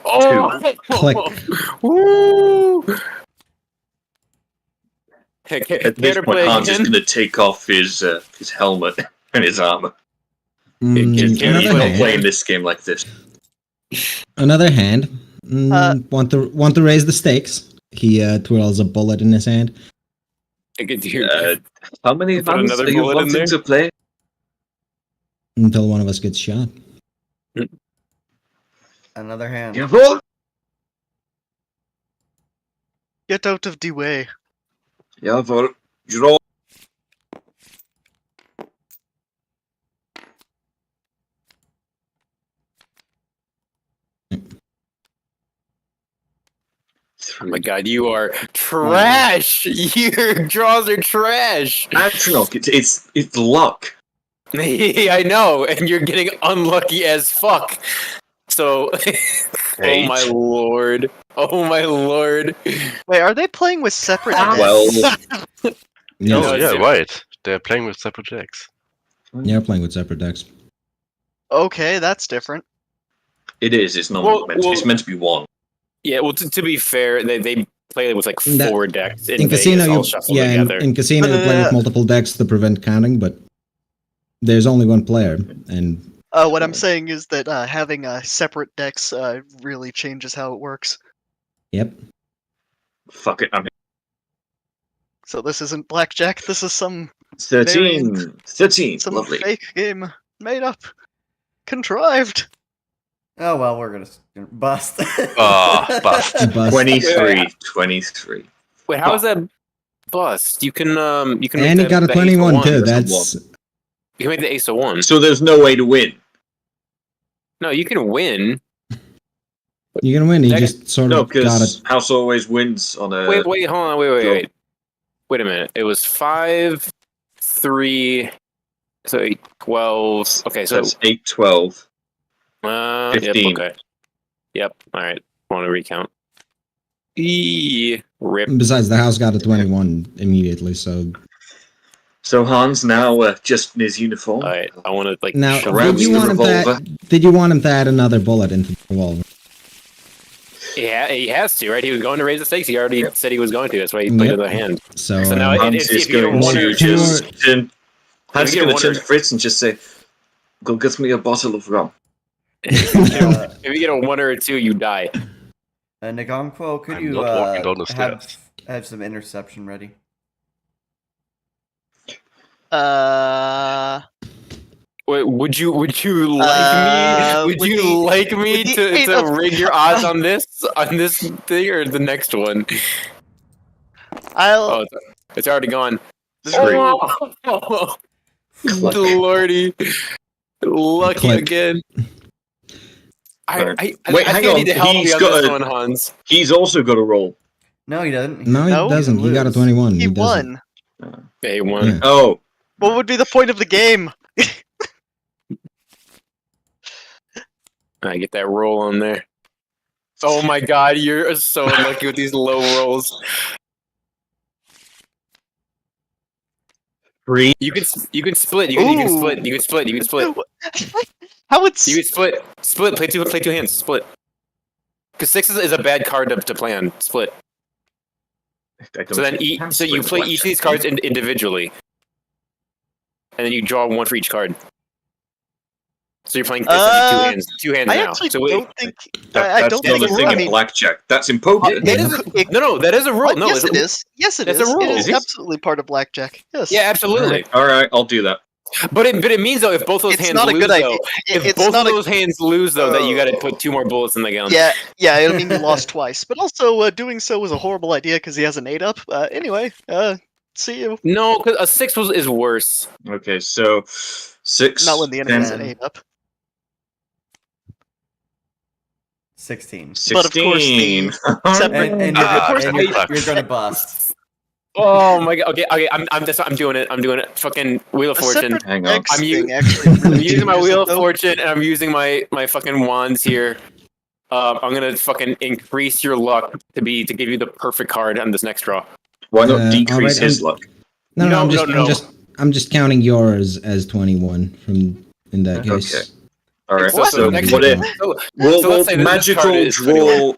Oh! Click. Woo! Hey, At this to point, play Hans is again? going to take off his helmet and his armor. Mm, Can He's you another not play hand. playing this game like this. Another hand. Want to raise the stakes. He twirls a bullet in his hand. How many Put hands another are you bullet in wanting there? to play? Until one of us gets shot. Another hand. Jawohl! Get out of the way. Jawohl. Draw. Oh my god, you are trash! Your draws are trash! Atronach, it's luck. I know, and you're getting unlucky as fuck. So, oh my lord. Oh my lord. Wait, are they playing with separate Well, decks? Yeah, No, yeah, it's- right. They're playing with separate decks. yeah, playing with separate decks. Okay, that's different. it is. It's not Well- it's meant to be one. Yeah, well, to be fair, they play with like That- 4 decks in In Vegas casino, all you shuffled yeah, together. in casino you play with multiple decks to prevent counting, but there's only one player, and What I'm saying is that having separate decks really changes how it works. yep. Fuck it. I'm So this isn't blackjack. This is some 13. 13. Lovely. fake game made up, contrived. Oh well, we're gonna bust. Bust. Bust. 23. 23. Wait, how is that bust? You can And make he that, got a the 21 ace of too. one. That's You can make the ace of 1. So there's no way to win. No, you can win. you're gonna win. He That- just sort No, of got because it. House always wins on a. Wait, hold on, go. wait. Wait a minute. It was 5, 3, so 8, 12. Okay, So so that's 8, 12. yep, 15. okay. Yep. All right. Want to recount? Rip. Besides, the house got a 21 immediately. So So Hans now just in his uniform. All right. I want to like. now, show Grabs did you the want him to? revolver. Did you want him to add another bullet into the revolver? Yeah, he has to, right? He was going to raise the stakes. He already said he was going to. That's why he played Yep. another hand. So, So now Hans is if you get going one to or just turn. Hans is you going get to turn one to or- Fritz and just say, "Go get me a bottle of rum." If you get a 1 or a 2, you die. Nagomquo, could I'm you not walking down the stairs. have some interception ready? Wait, would you like me? Would with you the- like me with the eight to of- rig your odds on this thing or the next one? I'll. Oh, it's already gone. Three. Oh, lordy, lucky Click. again. I Wait, think hang I on, need to help he's you on got this a- one, Hans. He's also got a roll. No, he doesn't. no, he No, doesn't. He got a lose. 21. He doesn't. won. Hey, one. Yeah. Oh, What would be the point of the game? I get that roll on there. Oh my god, you're so unlucky with these low rolls. 3. You can split. You can split. You can split. You can split. How would You can split. Play two hands. Split. Because 6 is a bad card to play on split. So then, so you play each of these cards individually, and then you draw one for each card. So you're playing two hands I now. actually So don't think. That's don't not think a thing I in mean, blackjack. That's in poker. no, that is a rule. No, yes, it is. Yes, it That's is. a rule. It Is is it? absolutely part of blackjack. Yes. Yeah, absolutely. All right, I'll do that. But it means though, if both those It's hands not a lose, good idea. though, if It's both not of a- those hands lose, though, that you got to put 2 more bullets in the gun. Yeah, it'll mean you lost twice. But also, doing so was a horrible idea because he has an 8 up. Anyway, see you. No, because a 6 is worse. Okay, so 6. Not when the enemy has an 10. 8 up. 16. 16. But of course, the separate. And you're gonna bust. Oh my god. Okay. I'm doing it. Fucking Wheel of A Fortune. separate Hang on. X I'm thing actually I'm really using my changes Wheel it, of though. Fortune, and I'm using my fucking wands here. I'm gonna fucking increase your luck to give you the perfect card on this next draw. Why not decrease alright, his luck? No, No. I'm just counting yours as 21 from in that case. Okay. All right. So So, next what so, if so well, let's say that this magical card is draw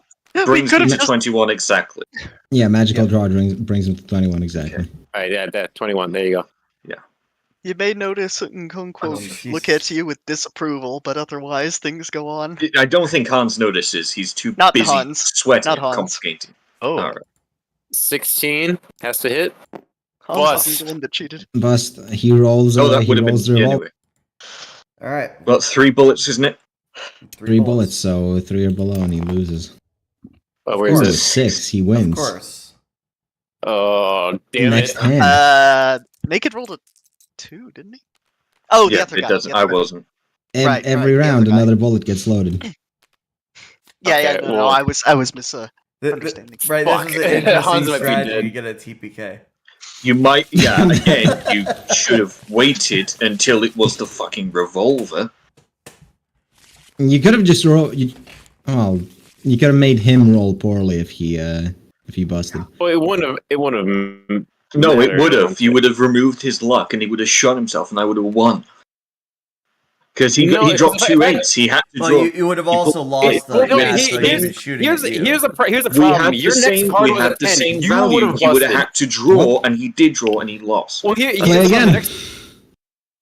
brings could've me to just- 21 exactly? Yeah, magical draw brings him to 21 exactly. Okay. All right, yeah, that 21. There you go. You may notice Nkonkwo jeez. look at you with disapproval, but otherwise things go on. I don't think Hans notices. He's too Not busy Hans. sweating Not and Hans. complicating. Oh, All right. 16 has to hit. Hans Plus. wasn't the one that cheated. Bust. He rolls. Oh, that he would have been rolls the yeah, revolt. anyway. All right. Well, 3 bullets, isn't it? 3 bullets, so 3 or below, and he loses. Oh, where is Or it? 6, he Of wins. course. Oh, damn Next it. hand. Naked rolled a 2, didn't he? Oh, the Yeah, other it guy. doesn't. the I other guy. wasn't. right, Every the other round, guy. another bullet gets loaded. Yeah, Okay, no, well- I was Understanding. Right, Fuck. this is an interesting Hans might be strategy dead. to get a TPK. You might, yeah, again, you should have waited until it was the fucking revolver. You could have just rolled. You could have made him roll poorly if he busted. Well, it wouldn't have. No, it mattered. would have. You would have removed his luck and he would have shot himself and I would have won. Because he No, dropped if 2 I- 8s. He had to Well, draw. you would have also lost Well, the no, match, so he here's was shooting here's at you. the we problem. had Your the next same, card we was had a the 10. same You value. would have He would have busted. had to draw and he did draw and he lost. Well, Play again.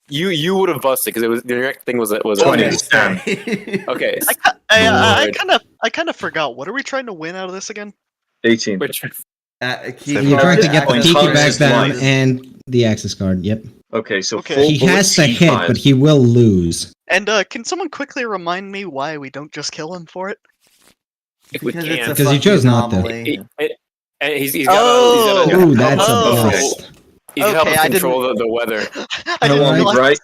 You would have busted because it was the next thing was Oh, a yeah. 10. Okay. I kind of forgot. What are we trying to win out of this again? 18. Which Keep You're trying to At get the this tiki point, back Hans' down life. and the access card. Yep. Okay, so Okay. 4 He bullets has to hit, fired. but he will lose. And can someone quickly remind me why we don't just kill him for it? we Because can. it's a 'Cause he fucking chose not to. anomaly. He's got Oh. to Ooh, that's a Oh. bust. He's got Okay, to I control the weather. I didn't How long, realize. right?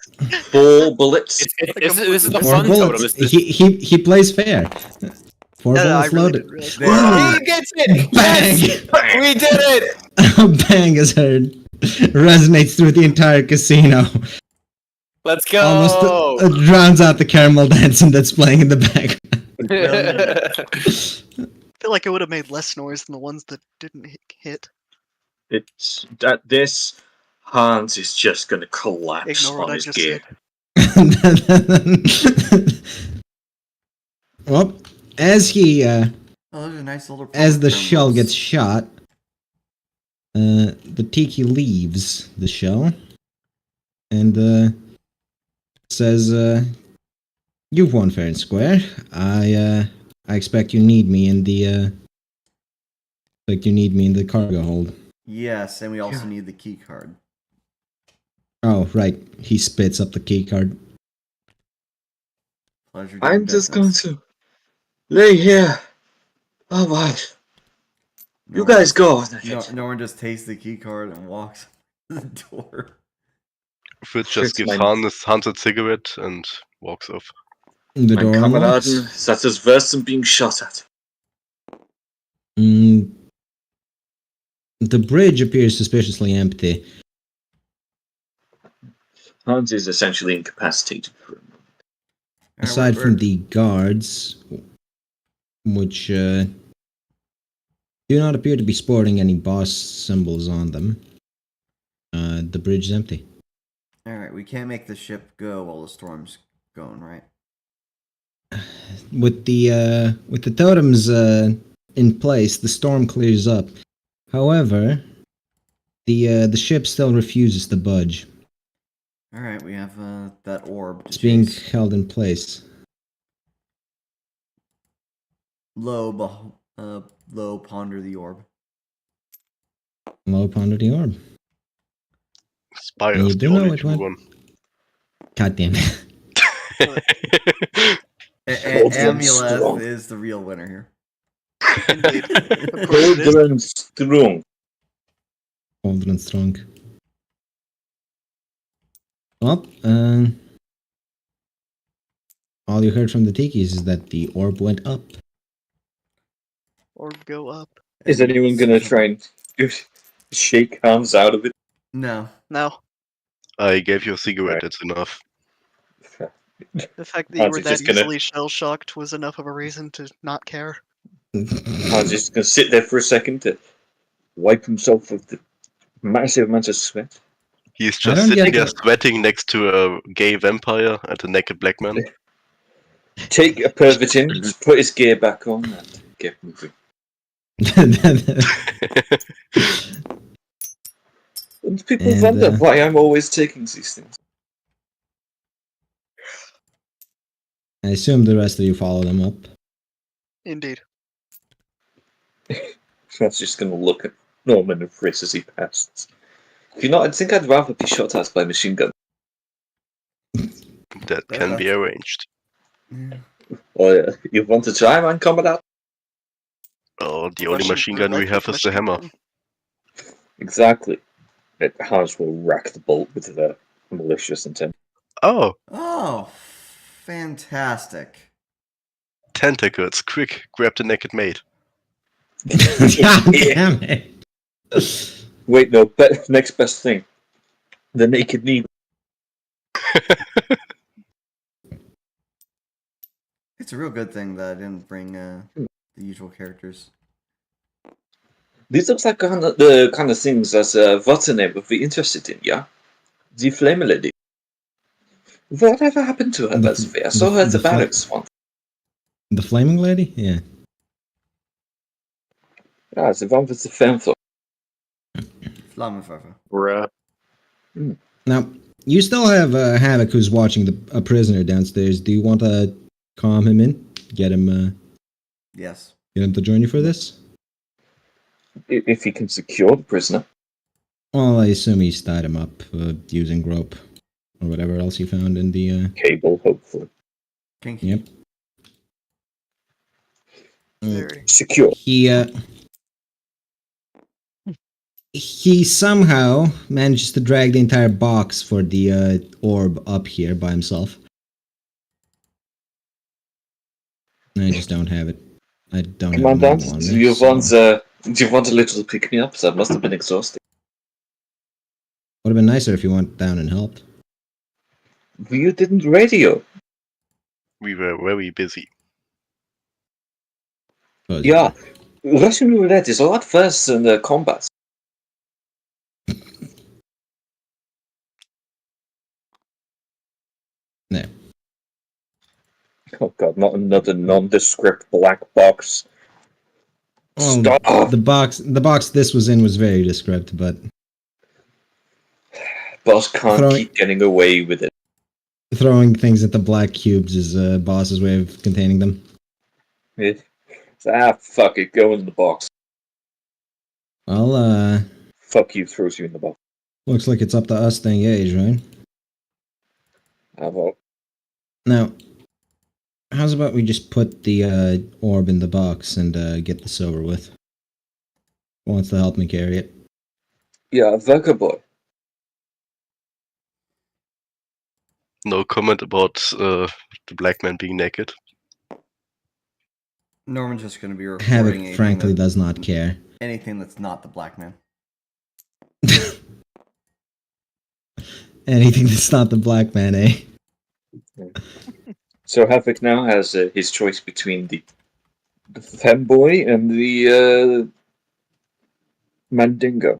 4 bullets. This is the Four fun totem. bullets. This- He plays fair. 4 No, I bullets really loaded. didn't realize. There. He gets it! Bang! Yes! We did it! A bang is heard. Resonates through the entire casino. Let's go! Almost drowns out the caramel dancing that's playing in the background. I feel like it would have made less noise than the ones that didn't hit. It's that this Hans is just going to collapse Ignore what on I his just gear. said. Well, as he Oh, there's a nice little. as the terminals. shell gets shot, the tiki leaves the shell and says, "You've won fair and square. I expect you need me in the cargo hold." Yes, and we also need the key card. Oh, right. He spits up the key card. Pleasure. doing I'm just going business. to lay here. All right. No You one guys just- go. No one just takes the key card and walks to the door. Fritz just Fritz, gives mein- Hans a cigarette and walks off. The Mein door unlocks. Kameraden, that is worse than being shot at. The bridge appears suspiciously empty. Hans is essentially incapacitated for a moment. Alright, Aside we're- from the guards, which do not appear to be sporting any boss symbols on them, the bridge is empty. Alright, we can't make the ship go while the storm's going, right? with the totems in place, the storm clears up. However, the ship still refuses to budge. All right, we have that orb. It's being held in place. Low ponder the orb. Low ponder the orb. Spire's the only true one. God damn it. Amuleth is the real winner here. Indeed. Older and strong. Older and strong. Well, all you heard from the Tikis is that the orb went up. Or go up. Is anyone gonna try and shake hands out of it? No. No. I gave you a cigarette, it's enough. The fact that you Hans were is that just gonna- easily shell-shocked was enough of a reason to not care. I was just gonna sit there for a second to wipe himself with the massive amounts of sweat. He's I just don't sitting get there that. sweating next to a gay vampire and a naked black man. Take a pervitin, just put his gear back on, and get moving. And people And, wonder why I'm always taking these things. I assume the rest of you follow them up. Indeed. So I was just gonna look at Norman and Friss as he passes. You know, I think I'd rather be shot at by a machine gun. That can be arranged. Or you want to try, man? Combat? Oh, the only Russian machine gun we roulette have with is the machine hammer. gun. Exactly. Hans will rack the bolt with the malicious intent. Oh, Oh, fantastic. tentacles! Quick, grab the naked maid. God damn it. Wait, no. Next best thing. The naked needle. It's a real good thing that I didn't bring the usual characters. These looks like the kind of things that what's her name would be interested in, yeah? The Flame Lady. Whatever happened to her, Vesvi? I saw her at the barracks once. The flaming lady? Yeah. Yeah, the one with the flamethrower. Flammenwerfer. Bruh. Now, you still have Havoc who's watching a prisoner downstairs. Do you want to calm him in? Get him Yes. to join you for this? If he can secure the prisoner. Well, I assume he's tied him up using rope or whatever else he found in the Cable, hopefully. Kinky. Yep. Very. Secure. He somehow manages to drag the entire box for the orb up here by himself. I just don't have it. I don't have a Commandant, manual on do me, you so- want a little pick-me-up? That must have been exhausting. Would have been nicer if you went down and helped. You didn't radio. We were very busy. Yeah, Russian roulette is a lot faster than the combat. No. Oh god, not another nondescript black box. Well, Stop! the box this was in was very descript, but Boss can't keep getting away with it. throwing things at the black cubes is boss's way of containing them. Fuck it, go in the box. Well, Fuck you, throws you in the box. looks like it's up to us to engage, right? How about? Now, how's about we just put the orb in the box and get this over with? Who wants to help me carry it? Yeah, Vega boy. No comment about the black man being naked. Norman's just going to be reporting Havoc anything frankly does not care. anything that's not the black man. Anything that's not the black man, eh? So Havoc now has his choice between the femboy and the Mandingo.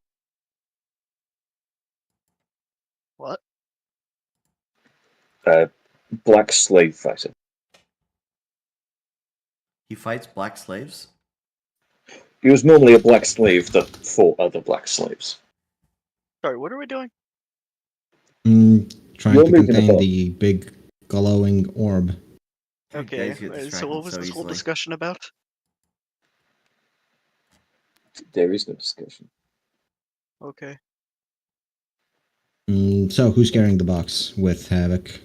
What? Black slave fighter. He fights black slaves? He was normally a black slave that fought other black slaves. Sorry, what are we doing? Trying You're to moving contain above. the big glowing orb. Okay, Guys get so distracted what was so this whole easily. discussion about? There is no discussion. Okay. So who's carrying the box with Havoc?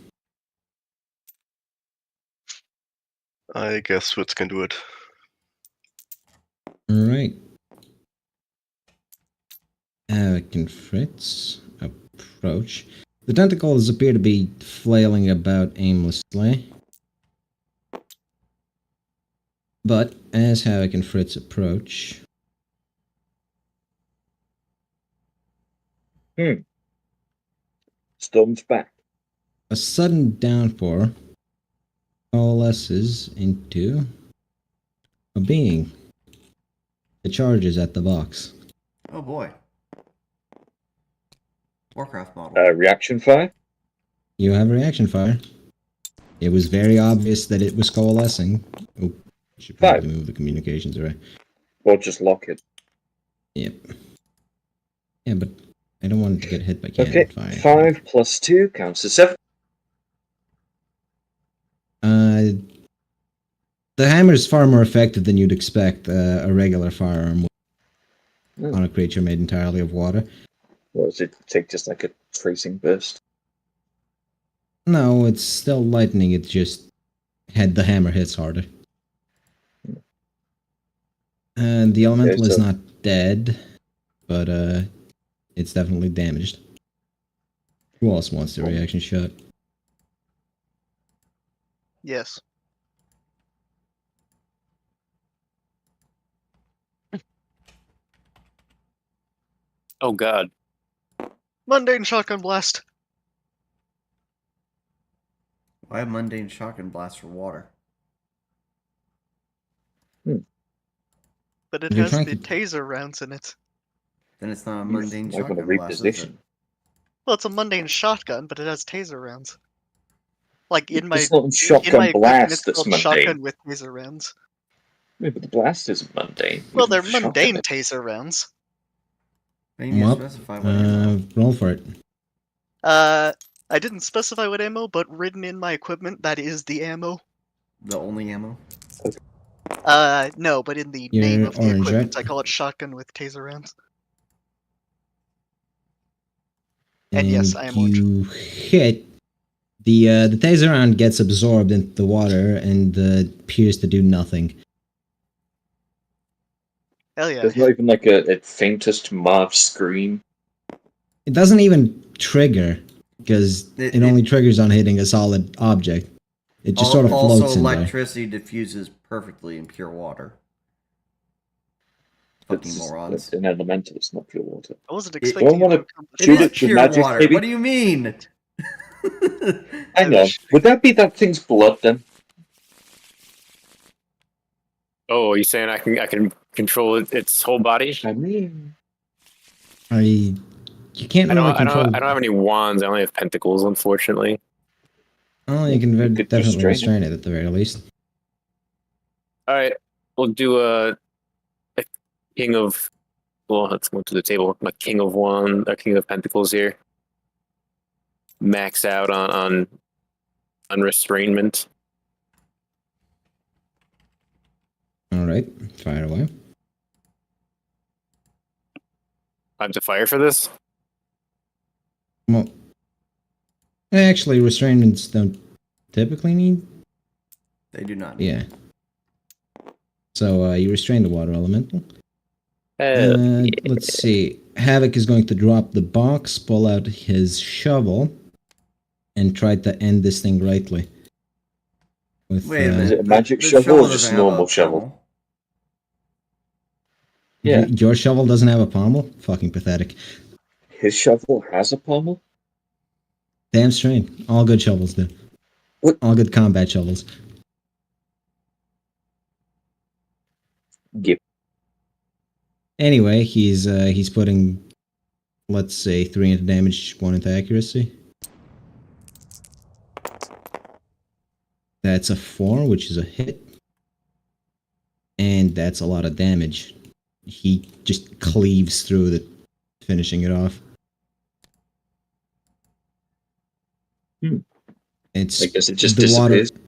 I guess Fritz can do it. Alright. Havoc and Fritz approach. The tentacles appear to be flailing about aimlessly. But as Havoc and Fritz approach, Storm's back. a sudden downpour coalesces into a being that charges at the box. Oh boy. Warcraft model. Reaction fire? You have reaction fire. It was very obvious that it was coalescing. Oh, I should probably move the communications array. Or just lock it. Yep. Yeah, but I don't want it to get hit by cannon Okay, fire. 5 plus 2 counts as 7. The hammer is far more effective than you'd expect a regular firearm on a creature made entirely of water. Or does it take just like a tracing burst? No, it's still lightning. It just the hammer hits harder. And the elemental is not dead, but it's definitely damaged. Who else wants the reaction shot? Yes. Oh god. Mundane shotgun blast. Why a mundane shotgun blast for water? But it You're has trying the to- taser rounds in it. Then it's not a mundane Might want to shotgun blast, is it? reposition. Well, it's a mundane shotgun, but it has taser rounds. Like in my It's not in shotgun my equipment, it's blast that's called mundane. shotgun with taser rounds. Yeah, but the blast isn't mundane. Well, Even they're the shotgun mundane is. taser rounds. Then you need to Well, specify what ammo. roll for it. I didn't specify what ammo, but written in my equipment, that is the ammo. The only ammo? No, but in the You're name of the orange, equipment, right? I call it shotgun with taser rounds. And yes, I am orange. you hit the taser round gets absorbed into the water and appears to do nothing. Hell yeah. There's not even like a faintest Marv scream. It doesn't even trigger because it only triggers on hitting a solid object. It just sort of floats Also, in there. electricity diffuses perfectly in pure water. Fucking It's morons. an elemental, it's not pure water. I wasn't It- expecting you wanna to accomplish It shoot is it with pure magic, water. maybe? What do you mean? Hang on. Would that be that thing's blood then? Oh, are you saying I can control its whole body? I mean, You can't I really don't control. I don't have any wands. I only have pentacles, unfortunately. Oh, you can You could definitely restrain restrain it at the very least. All right, we'll do a king of. Well, let's go to the table. My king of wands, a king of pentacles here. Max out on restrainment. All right, fire away. I have to fire for this. Well, actually, restrainments don't typically need. They do not. Yeah. So you restrain the water elemental. Let's see. Havoc is going to drop the box, pull out his shovel, and try to end this thing rightly. With, Wait a minute. Is it a magic The shovel or doesn't just a have normal shovel? Yeah. Yeah. Your shovel doesn't have a pommel? Fucking pathetic. his shovel has a pommel? Damn straight. All good shovels do. What? All good combat shovels. Yep. Anyway, he's putting, let's say, 3 into damage, 1 into accuracy. That's a 4, which is a hit. that's a lot of damage. He just cleaves through it, finishing it off. It's I guess it just the water. disappears.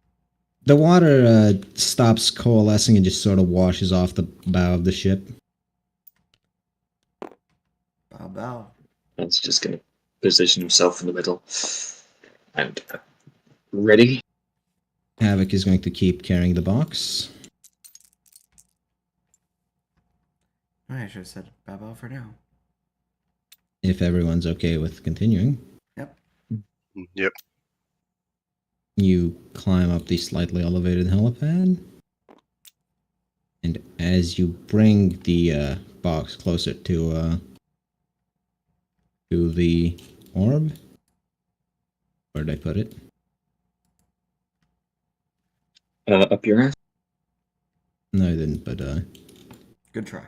The water stops coalescing and just sort of washes off the bow of the ship. Bow. It's just going to position himself in the middle. And ready? Havoc is going to keep carrying the box. I should have said bow for now. If everyone's okay with continuing. Yep. You climb up the slightly elevated helipad. And as you bring the box closer to the orb, where did I put it? Up your ass? No, I didn't, but Good try.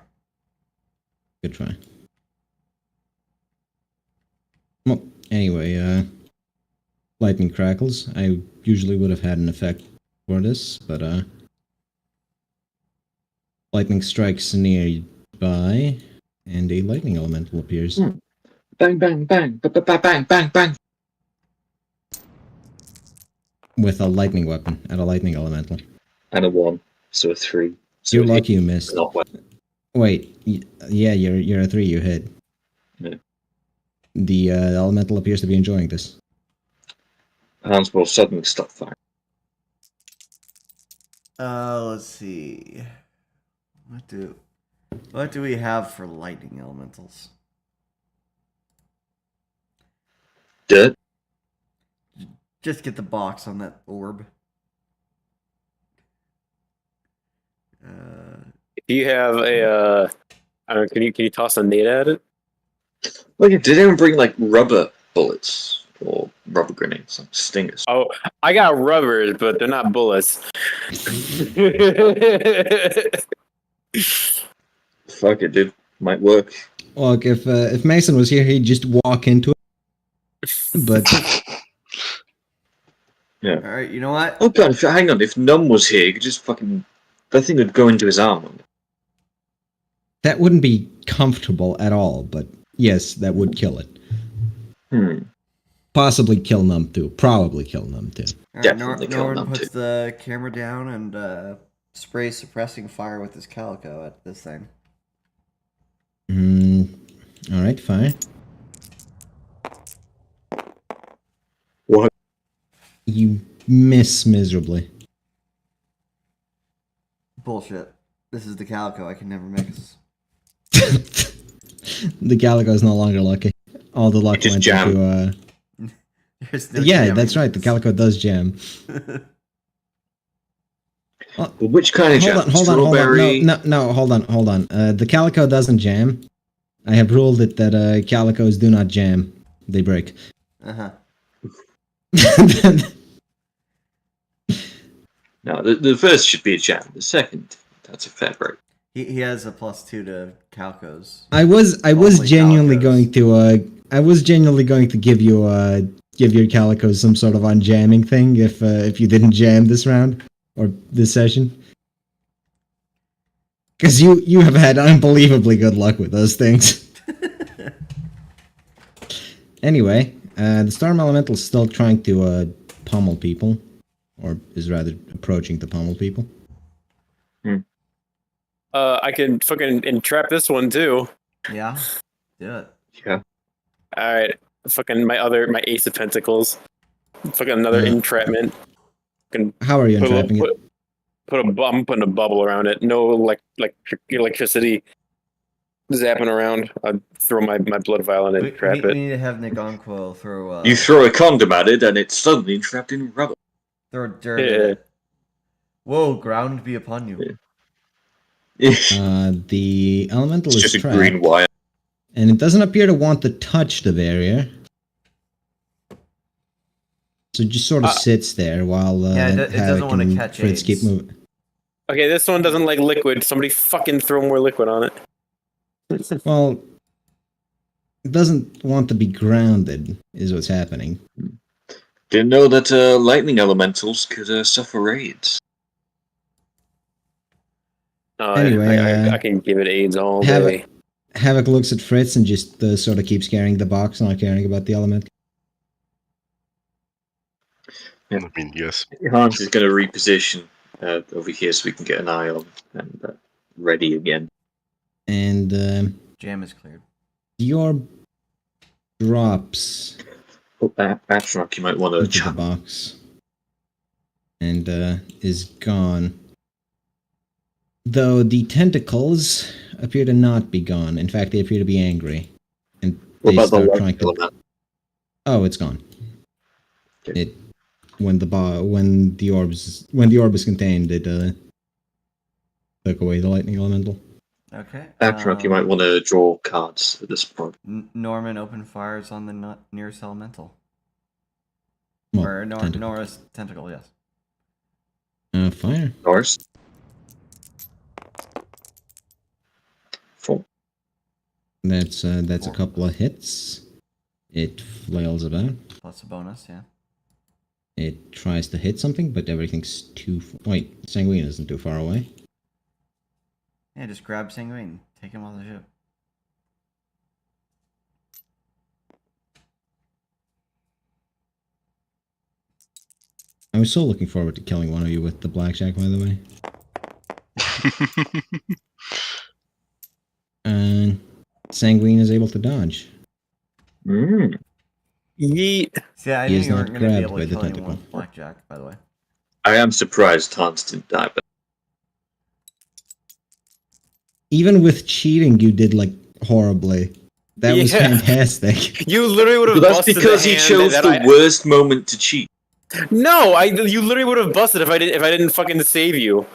good try. Well, anyway, lightning crackles. I usually would have had an effect for this, but lightning strikes nearby, and a lightning elemental appears. Bang, bang, bang, bang, bang, bang. With a lightning weapon at a lightning elemental. And a 1, so a 3. So You're a lucky you missed. not well. Wait, yeah, you're a 3. You hit. Yeah. The elemental appears to be enjoying this. Hans will suddenly stop firing. Let's see. What do we have for lightning elementals? Dirt. Just get the box on that orb. If you have a, I don't know, can you toss a nade at it? Look, did anyone bring like rubber bullets or rubber grenades, like stingers? Oh, I got rubbers, but they're not bullets. Fuck it, dude. Might work. Look, if Mason was here, he'd just walk into it. But Yeah. All right, you know what? Oh god, hang on. If Num was here, you could just fucking. That thing would go into his arm. that wouldn't be comfortable at all. But yes, that would kill it. Possibly kill Num too. Probably kill Num too. All right, Definitely kill Norman them puts too. the camera down and sprays suppressing fire with his calico at this thing. All right, fine. What? You miss miserably. Bullshit. This is the calico. I can never mix. The Calico is no longer lucky. All the luck It just went jammed. into. There's no Yeah, jamming that's right. The this. Calico does jam. Well, which kind of jam? Hold on. Strawberry? No, hold on. The Calico doesn't jam. I have ruled it that Calicos do not jam. They break. Uh-huh. No, the first should be a jam. The second, that's a fair break. He has a +2 to calcos. I was Only genuinely Calicos. going to I was genuinely going to give you give your Calicos some sort of unjamming thing if you didn't jam this round or this session. Because you have had unbelievably good luck with those things. Anyway, the Storm Elemental is still trying to pummel people, or is rather approaching to pummel people. I can fucking entrap this one too. Yeah, do it. Yeah. All right, fucking my Ace of Pentacles. Fucking another entrapment. Fucking How are you entrapping it? I'm putting a bubble around it. No electricity zapping around. I throw my blood vial in it and trap we it. need to have Nick Onquo throw. You throw a condom at it, and it's suddenly trapped in rubber. Throw dirt at Yeah. it. Whoa, ground be upon you. Yeah. The elemental It's is just a trapped, green wire. and it doesn't appear to want to touch the barrier. So it just sort of sits there while Yeah, it doesn't Havoc wanna and catch Fritz keep AIDS. moving. Okay, this one doesn't like liquid. Somebody fucking throw more liquid on it. Well, it doesn't want to be grounded, is what's happening. Didn't know that lightning elementals could suffer raids. Anyway, I can give it AIDS all Havoc, day. Havoc looks at Fritz and just sort of keeps carrying the box, not caring about the element. Yeah. I mean, yes. Hans is going to reposition over here so we can get an eye on and ready again. And Jam is cleared. the orb drops Oh, Atronach, you might want to into the chat. box and is gone. Though the tentacles appear to not be gone. In fact, they appear to be angry. And What they about the start light trying to... element? Oh, it's gone. Okay. It when the orb is contained, it took away the lightning elemental. Okay. Atronach, you might want to draw cards at this point. Norman open fires on the nearest elemental. Well, Or tentacle. Nora's tentacle, yes. Fire. Norris? 4. That's a Four. couple of hits. It flails about. Plus a bonus, yeah. It tries to hit something, but everything's too... Wait, Sanguine isn't too far away. Yeah, just grab Sanguine. Take him off the ship. I was so looking forward to killing one of you with the blackjack, by the way. And Sanguine is able to dodge. Mm. Yeet. See, I He knew is you not weren't going to be grabbed able by to the kill anyone tentacle. with blackjack, by the way. I am surprised Hans didn't die, but Even with cheating, you did, like, horribly. That was Yeah. fantastic. You literally would have that's busted because the he hand chose that the worst moment to cheat. No, you literally would have busted if I didn't fucking save you.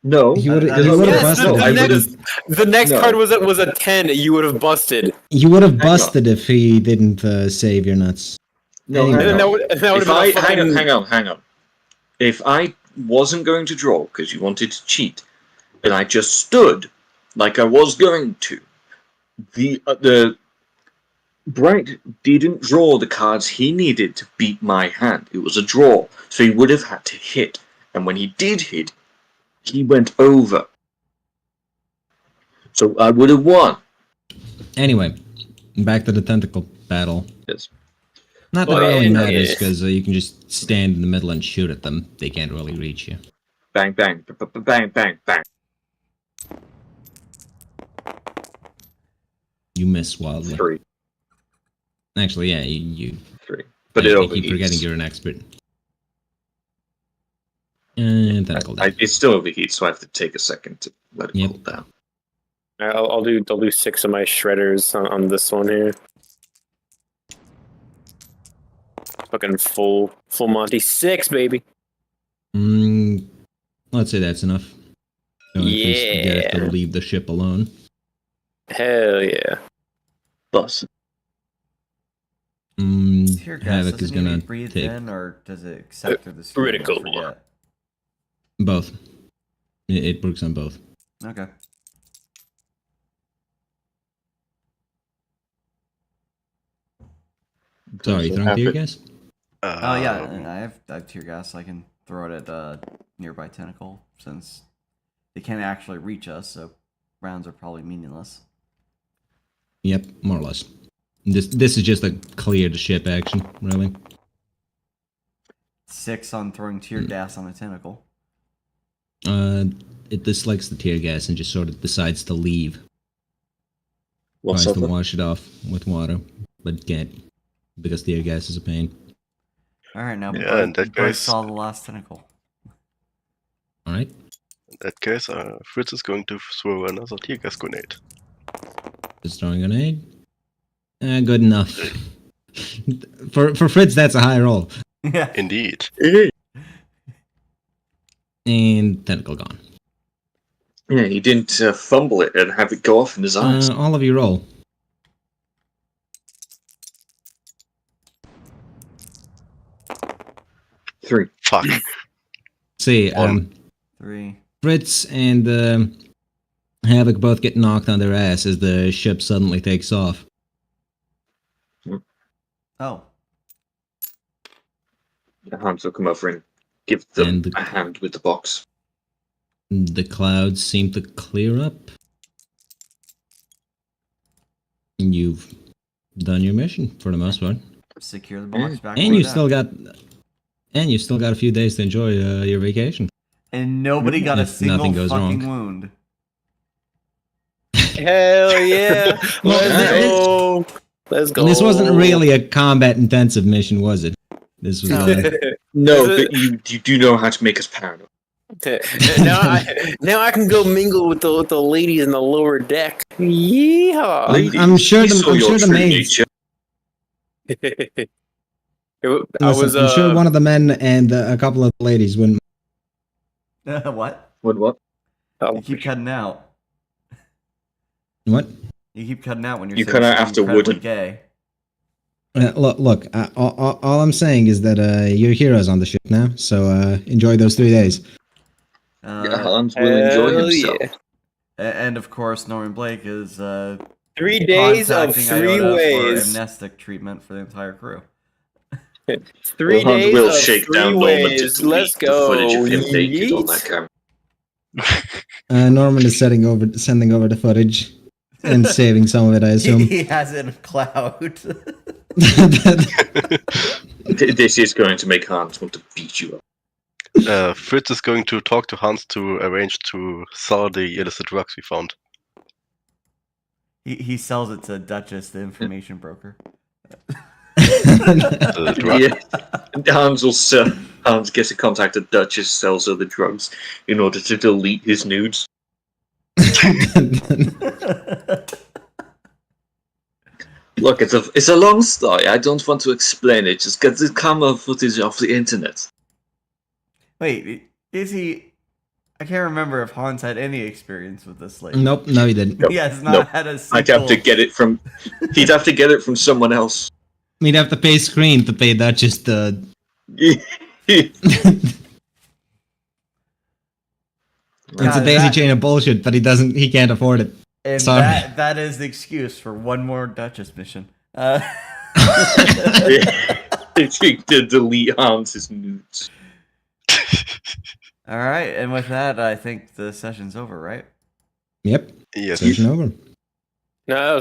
No, He would That have is- Yes, busted no, if I he would've- didn't. The next No. card was a 10. You would have busted. You would have Hang on. busted if he didn't save your nuts. no, Anyway. hang And on. that would If have I been a fucking... hang on. If I wasn't going to draw because you wanted to cheat, and I just stood like I was going to, the Bright didn't draw the cards he needed to beat my hand. It was a draw, so he would have had to hit, and when he did hit, he went over. So I would have won. Anyway, back to the tentacle battle. Yes. Not that Well, it really yeah. matters, because you can just stand in the middle and shoot at them. They can't really reach you. Bang, bang, bang, bang, bang. You miss wildly. 3. Actually, yeah, you 3. But it I overheats. keep forgetting you're an expert. And tentacle down. It still overheats, so I have to take a second to let it Yep. cool down. I'll do 6 of my shredders on this one here. Fucking full Monty 6, baby. Let's say that's enough. So at least you get to Yeah. leave the ship alone. Hell yeah. Bus. Tear gas, Havoc does is it need to gonna be breathed take in, or does it accept through the skin? critical. I forget. both. It works on both. Okay. Sorry, So throwing tear happen- gas? Oh yeah, and I have tear gas. I can throw it at a nearby tentacle since they can't actually reach us, so rounds are probably meaningless. Yep, more or less. This is just a clear the ship action, really. 6 on throwing tear gas on a tentacle. It dislikes the tear gas and just sort of decides to leave. What's Tries up? to wash it off with water, but can't because tear gas is a pain. All right, now Yeah, in that Bryce case- saw the last tentacle. All right. In that case, Fritz is going to throw another tear gas grenade. Just throwing a grenade. Good enough. for Fritz, that's a high roll. Yeah. Indeed. And tentacle gone. Yeah, he didn't fumble it and have it go off in his eyes. All of you roll. Three. Fuck. See, 3. Fritz and Havoc both get knocked on their ass as the ship suddenly takes off. Oh. Hans will come over and give them And- a hand with the box. The clouds seem to clear up. And you've done your mission for the most part. Secure the box back. And you still got a few days to enjoy your vacation. And nobody got a If single nothing goes fucking wrong. wound. Hell yeah! Well, Let's go. This wasn't really a combat intensive mission, was it? This was No, but you do know how to make us paranoid. now I can go mingle with the ladies in the lower deck. Yeehaw! I'm sure the maids. I'm sure one of the men and a couple of the ladies wouldn't. What? What? Oh, You keep cutting out. What? You keep cutting out when you're You saying cut out something after incredibly wooden. gay. Look. All I'm saying is that you're heroes on the ship now, so enjoy those 3 days. Hans will enjoy himself. yeah. And of course, Norman Blake is 3 days of contacting 3 Iota ways. for amnestic treatment for the entire crew. 3 Hans days will of shake 3 down Norman to ways. delete Let's the go. footage of him naked on Yeet. that camera. Norman is sending over the footage and saving some of it, I assume. He has it in a cloud. This is going to make Hans want to beat you up. Fritz is going to talk to Hans to arrange to sell the illicit drugs we found. He sells it to Duchess, the information broker. The drug. Yeah. Hans gets in contact with Duchess, sells her the drugs in order to delete his nudes. Look, it's a long story. I don't want to explain it. Just get the camera footage off the internet. Wait, is he? I can't remember if Hans had any experience with this lady. Nope, no, he didn't. He has not Nope. had a I'd single... have to get it from. He'd have to get it from someone else. We'd have to pay Screen to pay Duchess the. It's a daisy chain of bullshit, but he can't afford it. And Sorry. that is the excuse for one more Duchess mission. To delete Hans's nudes. All right, and with that, I think the session's over, right? Yep. Yes. Session over. No, that was